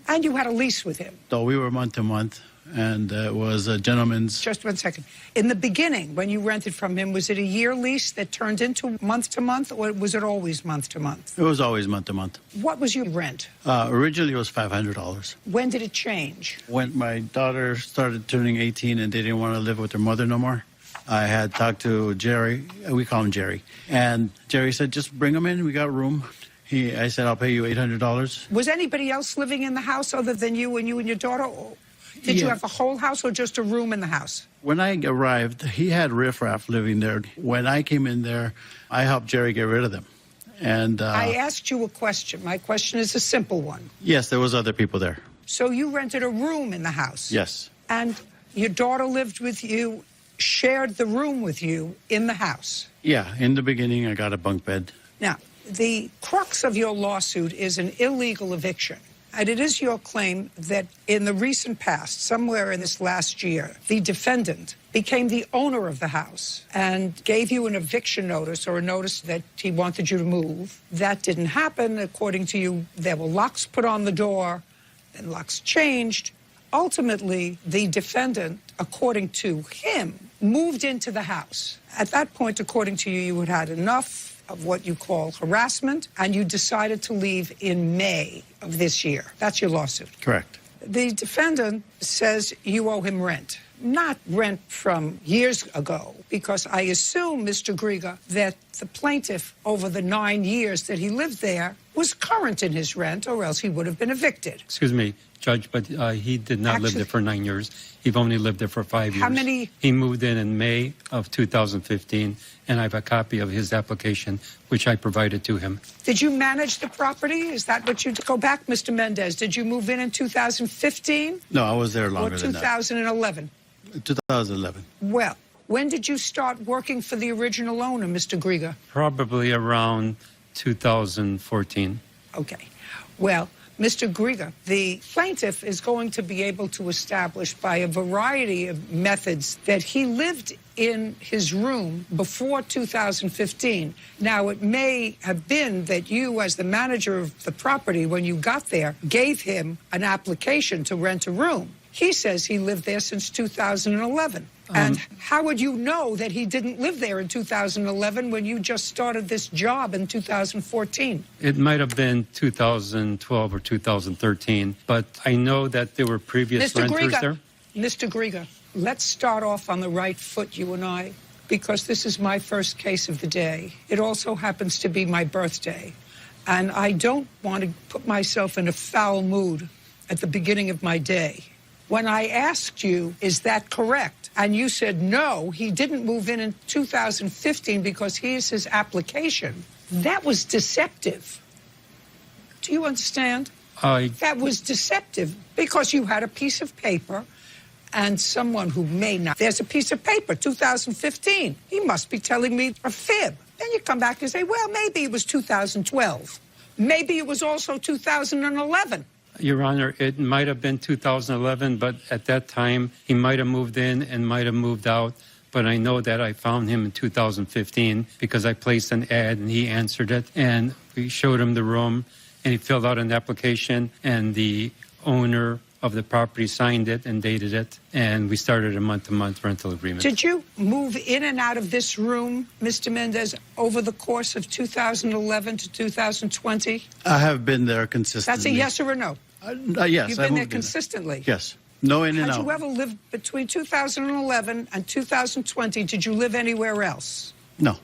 S3: And you had a lease with him?
S10: So we were month to month, and it was a gentleman's.
S3: Just 1 second. In the beginning, when you rented from him, was it a year lease that turned into month to month, or was it always month to month?
S10: It was always month to month.
S3: What was your rent?
S10: Originally, it was $500.
S3: When did it change?
S10: When my daughter started turning 18 and they didn't want to live with their mother no more, I had talked to Jerry. We call him Jerry. And Jerry said, just bring him in. We got room. I said, I'll pay you $800.
S3: Was anybody else living in the house other than you and your daughter? Did you have a whole house or just a room in the house?
S10: When I arrived, he had riffraff living there. When I came in there, I helped Jerry get rid of them. And
S3: I asked you a question. My question is a simple one.
S10: Yes, there was other people there.
S3: So you rented a room in the house?
S10: Yes.
S3: And your daughter lived with you, shared the room with you in the house?
S10: Yeah, in the beginning, I got a bunk bed.
S3: Now, the crux of your lawsuit is an illegal eviction. And it is your claim that in the recent past, somewhere in this last year, the defendant became the owner of the house and gave you an eviction notice or a notice that he wanted you to move. That didn't happen. According to you, there were locks put on the door, and locks changed. Ultimately, the defendant, according to him, moved into the house. At that point, according to you, you had had enough of what you call harassment, and you decided to leave in May of this year. That's your lawsuit.
S10: Correct.
S3: The defendant says you owe him rent. Not rent from years ago, because I assume, Mr. Griga, that the plaintiff, over the 9 years that he lived there, was current in his rent, or else he would have been evicted.
S12: Excuse me, Judge, but he did not live there for 9 years. He only lived there for 5 years.
S3: How many?
S12: He moved in May of 2015, and I have a copy of his application, which I provided to him.
S3: Did you manage the property? Is that what you... Go back, Mr. Mendez. Did you move in 2015?
S10: No, I was there longer than that.
S3: Or 2011?
S10: 2011.
S3: Well, when did you start working for the original owner, Mr. Griga?
S12: Probably around 2014.
S3: Okay. Well, Mr. Griga, the plaintiff is going to be able to establish by a variety of methods that he lived in his room before 2015. Now, it may have been that you, as the manager of the property, when you got there, gave him an application to rent a room. He says he lived there since 2011. And how would you know that he didn't live there in 2011 when you just started this job in 2014?
S12: It might have been 2012 or 2013, but I know that there were previous renters there.
S3: Mr. Griga, let's start off on the right foot, you and I, because this is my first case of the day. It also happens to be my birthday, and I don't want to put myself in a foul mood at the beginning of my day. When I asked you, is that correct? And you said, no, he didn't move in 2015 because here's his application. That was deceptive. Do you understand? That was deceptive because you had a piece of paper and someone who may not. There's a piece of paper, 2015. He must be telling me a fib. Then you come back and say, well, maybe it was 2012. Maybe it was also 2011.
S12: Your Honor, it might have been 2011, but at that time, he might have moved in and might have moved out. But I know that I found him in 2015 because I placed an ad and he answered it. And we showed him the room and he filled out an application and the owner of the property signed it and dated it. And we started a month-to-month rental agreement.
S3: Did you move in and out of this room, Mr. Mendez, over the course of 2011 to 2020?
S10: I have been there consistently.
S3: That's a yes or a no?
S10: Yes.
S3: You've been there consistently?
S10: Yes. No in and out.
S3: Had you ever lived between 2011 and 2020? Did you live anywhere else?
S10: No.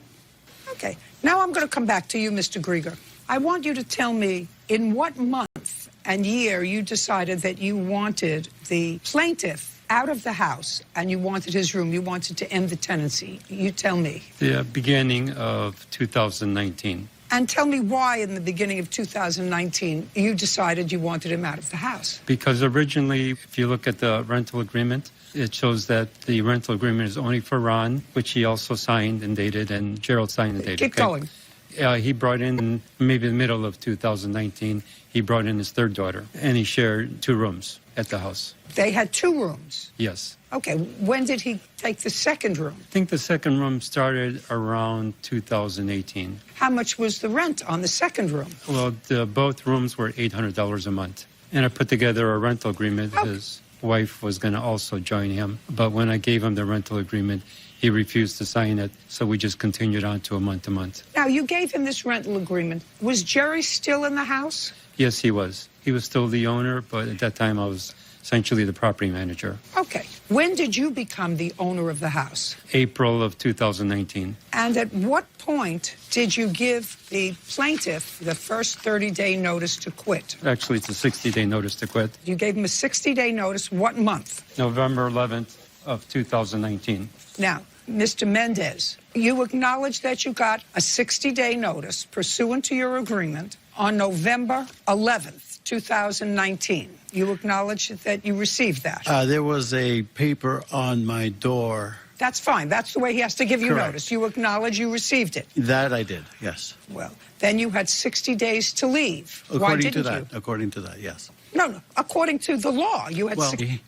S3: Okay. Now I'm going to come back to you, Mr. Griga. I want you to tell me in what month and year you decided that you wanted the plaintiff out of the house and you wanted his room. You wanted to end the tenancy. You tell me.
S12: The beginning of 2019.
S3: And tell me why in the beginning of 2019 you decided you wanted him out of the house.
S12: Because originally, if you look at the rental agreement, it shows that the rental agreement is only for Ron, which he also signed and dated, and Gerald signed and dated.
S3: Keep going.
S12: He brought in, maybe the middle of 2019, he brought in his third daughter, and he shared 2 rooms at the house.
S3: They had 2 rooms.
S12: Yes.
S3: Okay, when did he take the second room?
S12: I think the second room started around 2018.
S3: How much was the rent on the second room?
S12: Well, both rooms were $800 a month. And I put together a rental agreement.
S3: Okay.
S12: His wife was going to also join him. But when I gave him the rental agreement, he refused to sign it. So we just continued on to a month-to-month.
S3: Now, you gave him this rental agreement. Was Jerry still in the house?
S12: Yes, he was. He was still the owner, but at that time I was essentially the property manager.
S3: Okay. When did you become the owner of the house?
S12: April of 2019.
S3: And at what point did you give the plaintiff the first 30-day notice to quit?
S12: Actually, it's a 60-day notice to quit.
S3: You gave him a 60-day notice. What month?
S12: November 11th of 2019.
S3: Now, Mr. Mendez, you acknowledge that you got a 60-day notice pursuant to your agreement on November 11th, 2019. You acknowledge that you received that.
S10: There was a paper on my door.
S3: That's fine. That's the way he has to give you
S10: Correct.
S3: notice. You acknowledge you received it.
S10: That I did, yes.
S3: Well, then you had 60 days to leave. Why
S10: According
S3: didn't
S10: to that,
S3: you?
S10: according to that, yes.
S3: No. According to the law, you had
S10: Well,
S3: 60.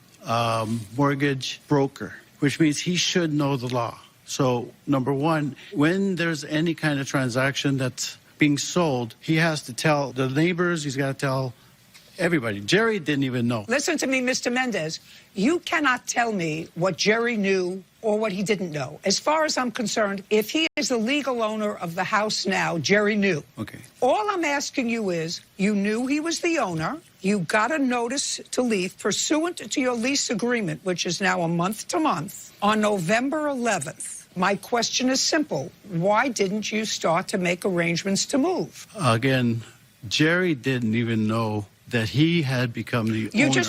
S10: Mortgage broker, which means he should know the law. So, number one, when there's any kind of transaction that's being sold, he has to tell the neighbors, he's got to tell everybody. Jerry didn't even know.
S3: Listen to me, Mr. Mendez. You cannot tell me what Jerry knew or what he didn't know. As far as I'm concerned, if he is the legal owner of the house now, Jerry knew.
S10: Okay.
S3: All I'm asking you is, you knew he was the owner. You got a notice to leave pursuant to your lease agreement, which is now a month to month, on November 11th. My question is simple. Why didn't you start to make arrangements to move?
S10: Again, Jerry didn't even know that he had become the owner.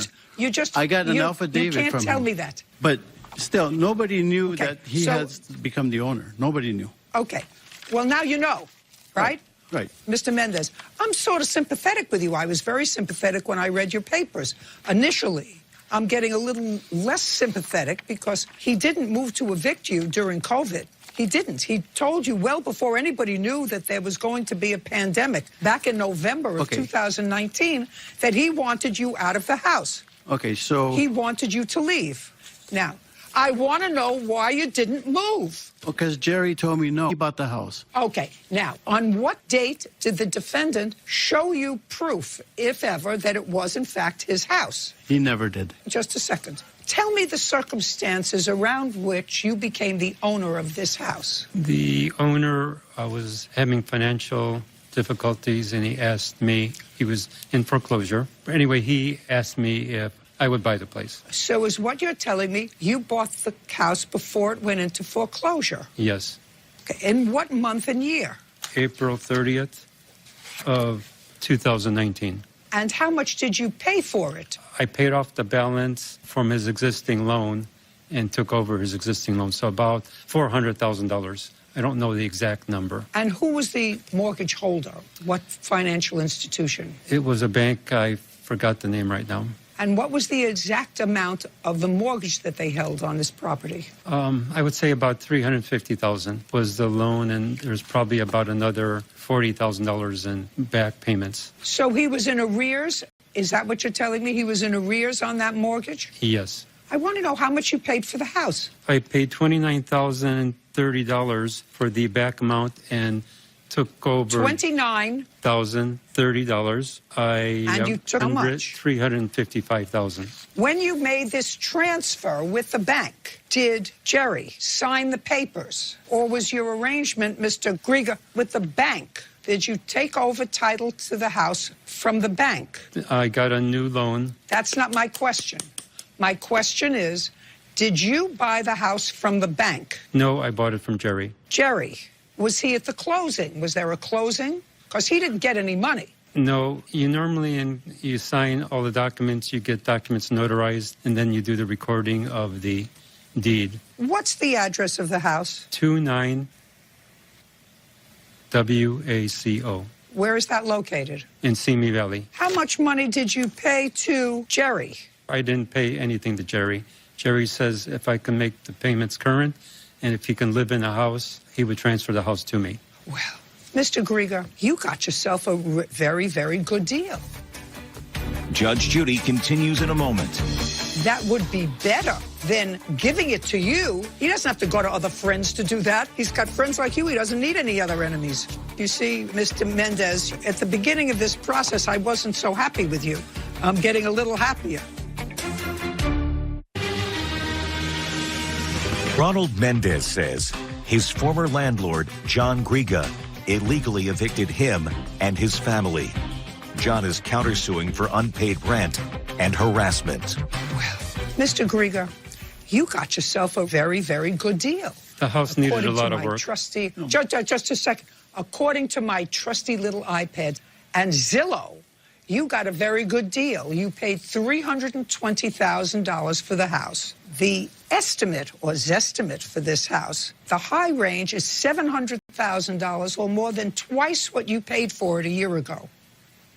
S10: I got an affidavit from him.
S3: You can't tell me that.
S10: But still, nobody knew
S3: Okay,
S10: that he
S3: so-
S10: has become the owner. Nobody knew.
S3: Okay. Well, now you know, right?
S10: Right.
S3: Mr. Mendez, I'm sort of sympathetic with you. I was very sympathetic when I read your papers. Initially, I'm getting a little less sympathetic because he didn't move to evict you during COVID. He didn't. He told you well before anybody knew that there was going to be a pandemic back in November of 2019 that he wanted you out of the house.
S10: Okay, so...
S3: He wanted you to leave. Now, I want to know why you didn't move.
S10: Because Jerry told me no. He bought the house.
S3: Okay. Now, on what date did the defendant show you proof, if ever, that it was in fact his house?
S10: He never did.
S3: Just a second. Tell me the circumstances around which you became the owner of this house.
S12: The owner was having financial difficulties, and he asked me, he was in foreclosure. Anyway, he asked me if I would buy the place.
S3: So is what you're telling me, you bought the house before it went into foreclosure?
S12: Yes.
S3: Okay. In what month and year?
S12: April 30th of 2019.
S3: And how much did you pay for it?
S12: I paid off the balance from his existing loan and took over his existing loan, so about $400,000. I don't know the exact number.
S3: And who was the mortgage holder? What financial institution?
S12: It was a bank. I forgot the name right now.
S3: And what was the exact amount of the mortgage that they held on this property?
S12: I would say about $350,000 was the loan, and there's probably about another $40,000 in back payments.
S3: So he was in arrears? Is that what you're telling me? He was in arrears on that mortgage?
S12: Yes.
S3: I want to know how much you paid for the house.
S12: I paid $29,030 for the back amount and took over
S3: $29,030. And you took how much?
S12: $355,000.
S3: When you made this transfer with the bank, did Jerry sign the papers? Or was your arrangement, Mr. Grieger, with the bank? Did you take over title to the house from the bank?
S12: I got a new loan.
S3: That's not my question. My question is, did you buy the house from the bank?
S12: No, I bought it from Jerry.
S3: Jerry, was he at the closing? Was there a closing? Because he didn't get any money.
S12: No, you normally you sign all the documents, you get documents notarized, and then you do the recording of the deed.
S3: What's the address of the house?
S12: 29 WACO,
S3: Where is that located?
S12: in Simi Valley.
S3: How much money did you pay to Jerry?
S12: I didn't pay anything to Jerry. Jerry says if I can make the payments current and if he can live in the house, he would transfer the house to me.
S3: Well, Mr. Grieger, you got yourself a very, very good deal.
S1: Judge Judy continues in a moment.
S3: That would be better than giving it to you. He doesn't have to go to other friends to do that. He's got friends like you. He doesn't need any other enemies. You see, Mr. Mendez, at the beginning of this process, I wasn't so happy with you. I'm getting a little happier.
S1: Ronald Mendez says his former landlord, John Grieger, illegally evicted him and his family. John is countersuing for unpaid rent and harassment.
S3: Well, Mr. Grieger, you got yourself a very, very good deal.
S12: The house needed a lot of work.
S3: Trusty, just a second. According to my trusty little iPad and Zillow, you got a very good deal. You paid $320,000 for the house. The estimate or zestimate for this house, the high range is $700,000 or more than twice what you paid for it a year ago.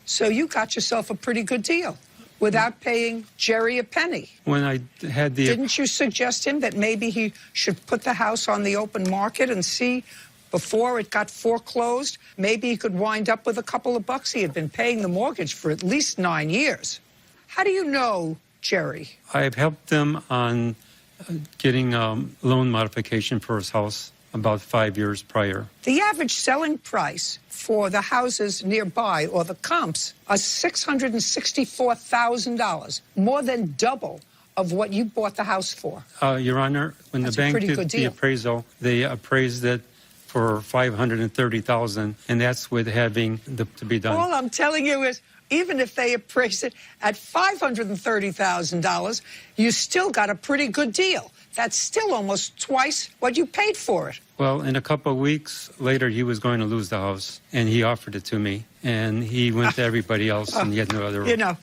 S3: So you got yourself a pretty good deal without paying Jerry a penny.
S12: When I had the...
S3: Didn't you suggest him that maybe he should put the house on the open market and see before it got foreclosed? Maybe he could wind up with a couple of bucks. He had been paying the mortgage for at least 9 years. How do you know, Jerry?
S12: I've helped them on getting loan modification for his house about 5 years prior.
S3: The average selling price for the houses nearby, or the comps, are $664,000, more than double of what you bought the house for.
S12: Your Honor, when
S3: That's
S12: the bank did the appraisal, they appraised it for $530,000, and that's with having to be done.
S3: All I'm telling you is, even if they appraise it at $530,000, you still got a pretty good deal. That's still almost twice what you paid for it.
S12: Well, in a couple of weeks later, he was going to lose the house, and he offered it to me, and he went to everybody else, and he had no other...
S3: You know,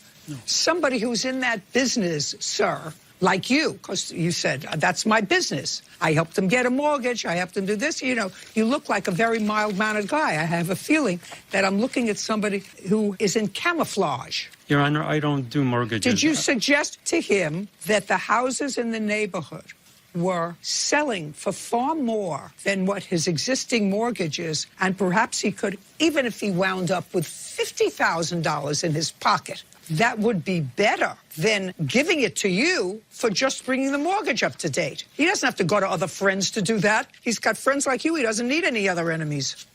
S3: somebody who's in that business, sir, like you, because you said, that's my business. I helped him get a mortgage. I helped him do this. You know, you look like a very mild-mannered guy. I have a feeling that I'm looking at somebody who is in camouflage.
S12: Your Honor, I don't do mortgages.
S3: Did you suggest to him that the houses in the neighborhood were selling for far more than what his existing mortgage is, and perhaps he could, even if he wound up with $50,000 in his pocket, that would be better than giving it to you for just bringing the mortgage up to date. He doesn't have to go to other friends to do that. He's got friends like you. He doesn't need any other enemies.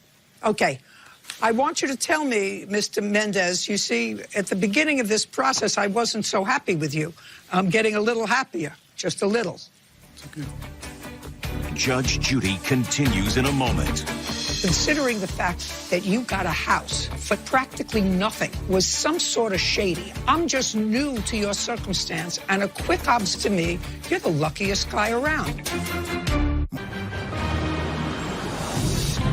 S3: Okay. I want you to tell me, Mr. Mendez, you see, at the beginning of this process, I wasn't so happy with you. I'm getting a little happier, just a little.
S1: Okay. Judge Judy continues in a moment.
S3: Considering the fact that you got a house for practically nothing was some sort of shady. I'm just new to your circumstance, and a quick obs to me, you're the luckiest guy around.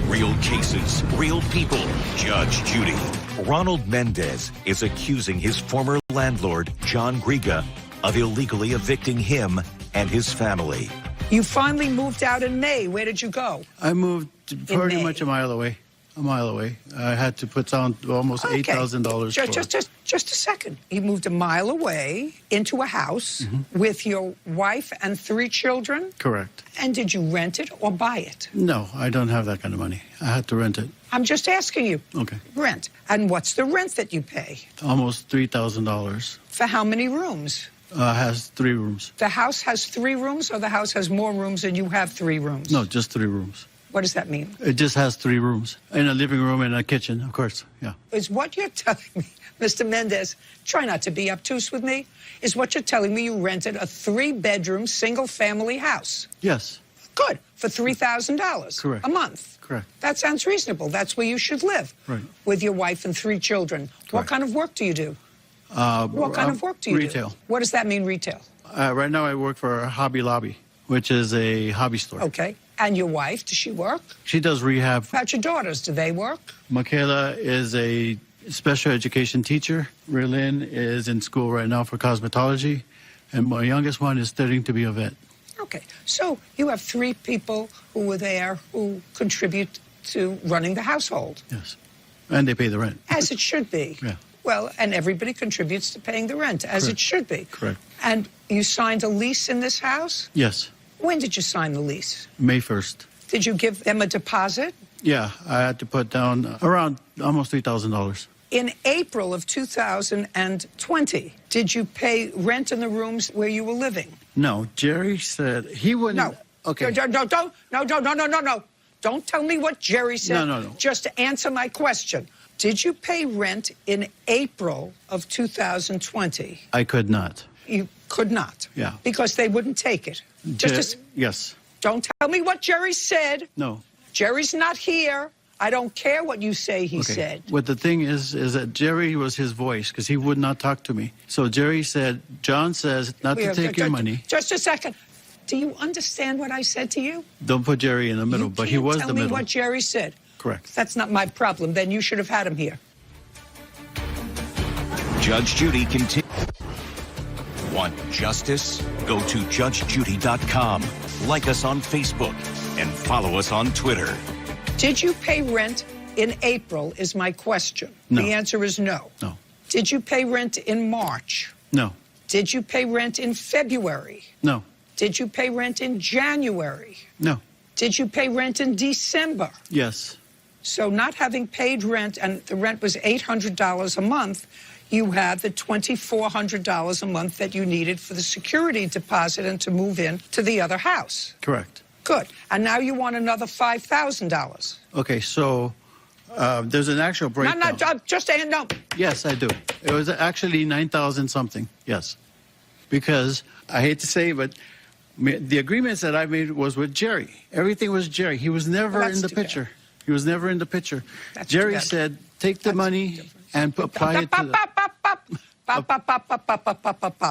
S1: Real cases, real people. Judge Judy. Ronald Mendez is accusing his former landlord, John Grieger, of illegally evicting him and his family.
S3: You finally moved out in May. Where did you go?
S10: I moved pretty much a mile away. I had to put down almost $8,000.
S3: Just a second. You moved a mile away into a house with your wife and 3 children?
S10: Correct.
S3: And did you rent it or buy it?
S10: No, I don't have that kind of money. I had to rent it.
S3: I'm just asking you.
S10: Okay.
S3: Rent. And what's the rent that you pay?
S10: Almost $3,000.
S3: For how many rooms?
S10: Has 3 rooms.
S3: The house has 3 rooms, or the house has more rooms and you have 3 rooms?
S10: No, just 3 rooms.
S3: What does that mean?
S10: It just has 3 rooms. And a living room and a kitchen, of course, yeah.
S3: Is what you're telling me, Mr. Mendez, try not to be obtuse with me, is what you're telling me you rented a 3-bedroom, single-family house?
S10: Yes.
S3: Good. For $3,000?
S10: Correct.
S3: A month?
S10: Correct.
S3: That sounds reasonable. That's where you should live.
S10: Right.
S3: With your wife and 3 children.
S10: Correct.
S3: What kind of work do you do? What kind of work do you
S10: retail.
S3: do? What does that mean, retail?
S10: Right now I work for Hobby Lobby, which is a hobby store.
S3: Okay. And your wife, does she work?
S10: She does rehab.
S3: How about your daughters? Do they work?
S10: Michaela is a special education teacher. Rylin is in school right now for cosmetology. And my youngest one is studying to be a vet.
S3: Okay. So you have 3 people who were there who contribute to running the household.
S10: Yes. And they pay the rent.
S3: As it should be.
S10: Yeah.
S3: Well, and everybody contributes to paying the rent, as
S10: Correct.
S3: it should be.
S10: Correct.
S3: And you signed a lease in this house?
S10: Yes.
S3: When did you sign the lease?
S10: May 1st.
S3: Did you give them a deposit?
S10: Yeah, I had to put down around almost $3,000.
S3: In April of 2020, did you pay rent in the rooms where you were living?
S10: No, Jerry said he wouldn't.
S3: No.
S10: Okay.
S3: No. Don't tell me what Jerry said.
S10: No.
S3: Just answer my question. Did you pay rent in April of 2020?
S10: I could not.
S3: You could not.
S10: Yeah.
S3: Because they wouldn't take it.
S10: Yes.
S3: Don't tell me what Jerry said.
S10: No.
S3: Jerry's not here. I don't care what you say he said.
S10: What the thing is that Jerry was his voice because he would not talk to me. So Jerry said, John says not to take your money.
S3: Just a second. Do you understand what I said to you?
S10: Don't put Jerry in the middle, but he was the
S3: tell me
S10: middle.
S3: what Jerry said.
S10: Correct.
S3: That's not my problem. Then you should have had him here.
S1: Judge Judy continues. Want justice? Go to judgejudy.com. Like us on Facebook and follow us on Twitter.
S3: Did you pay rent in April is my question.
S10: No.
S3: The answer is no.
S10: No.
S3: Did you pay rent in March?
S10: No.
S3: Did you pay rent in February?
S10: No.
S3: Did you pay rent in January?
S10: No.
S3: Did you pay rent in December?
S10: Yes.
S3: So not having paid rent, and the rent was $800 a month, you had the $2,400 a month that you needed for the security deposit and to move in to the other house.
S10: Correct.
S3: Good. And now you want another $5,000.
S10: Okay, so there's an actual breakdown.
S3: No.
S10: Yes, I do. It was actually 9,000 something. Yes. Because I hate to say, but the agreements that I made was with Jerry. Everything was Jerry. He was never in the picture. He was never in the picture. Jerry said, take the money and apply it to the...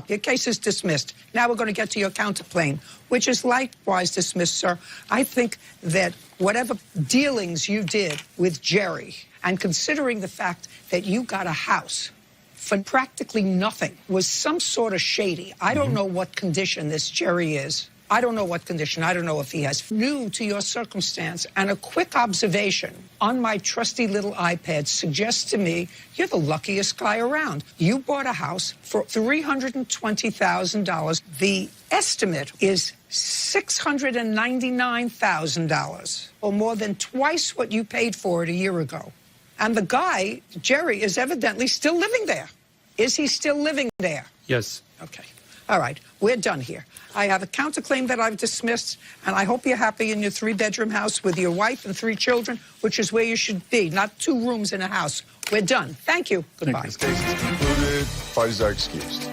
S3: Your case is dismissed. Now we're going to get to your counterclaim, which is likewise dismissed, sir. I think that whatever dealings you did with Jerry, and considering the fact that you got a house for practically nothing, was some sort of shady. I don't know what condition this Jerry is. I don't know what condition. I don't know if he has. New to your circumstance. And a quick observation on my trusty little iPad suggests to me you're the luckiest guy around. You bought a house for $320,000. The estimate is $699,000, or more than twice what you paid for it a year ago. And the guy, Jerry, is evidently still living there. Is he still living there?
S12: Yes.
S3: Okay. All right, we're done here. I have a counterclaim that I've dismissed, and I hope you're happy in your 3-bedroom house with your wife and 3 children, which is where you should be, not 2 rooms in a house. We're done. Thank you. Goodbye.
S4: This case is concluded. Parties are excused.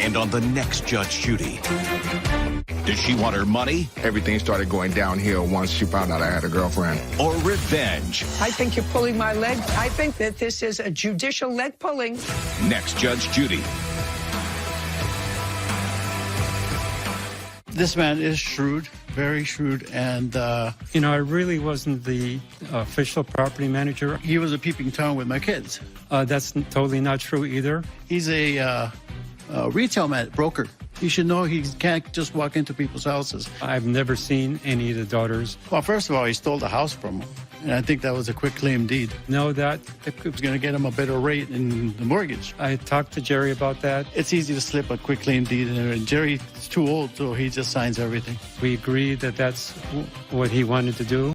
S1: And on the next Judge Judy, does she want her money?
S13: Everything started going downhill once she found out I had a girlfriend.
S1: Or revenge?
S3: I think you're pulling my leg. I think that this is a judicial leg pulling.
S1: Next Judge Judy.
S10: This man is shrewd, very shrewd, and...
S12: I really wasn't the official property manager.
S10: He was a peeping Tom with my kids.
S12: That's totally not true either.
S10: He's a retail broker. He should know he can't just walk into people's houses.
S12: I've never seen any of the daughters.
S10: Well, first of all, he stole the house from them. And I think that was a quick claim deed.
S12: No, that
S10: it was going to get him a better rate in the mortgage.
S12: I talked to Jerry about that.
S10: It's easy to slip a quick claim deed, and Jerry's too old, so he just signs everything.
S12: We agreed that that's what he wanted to do.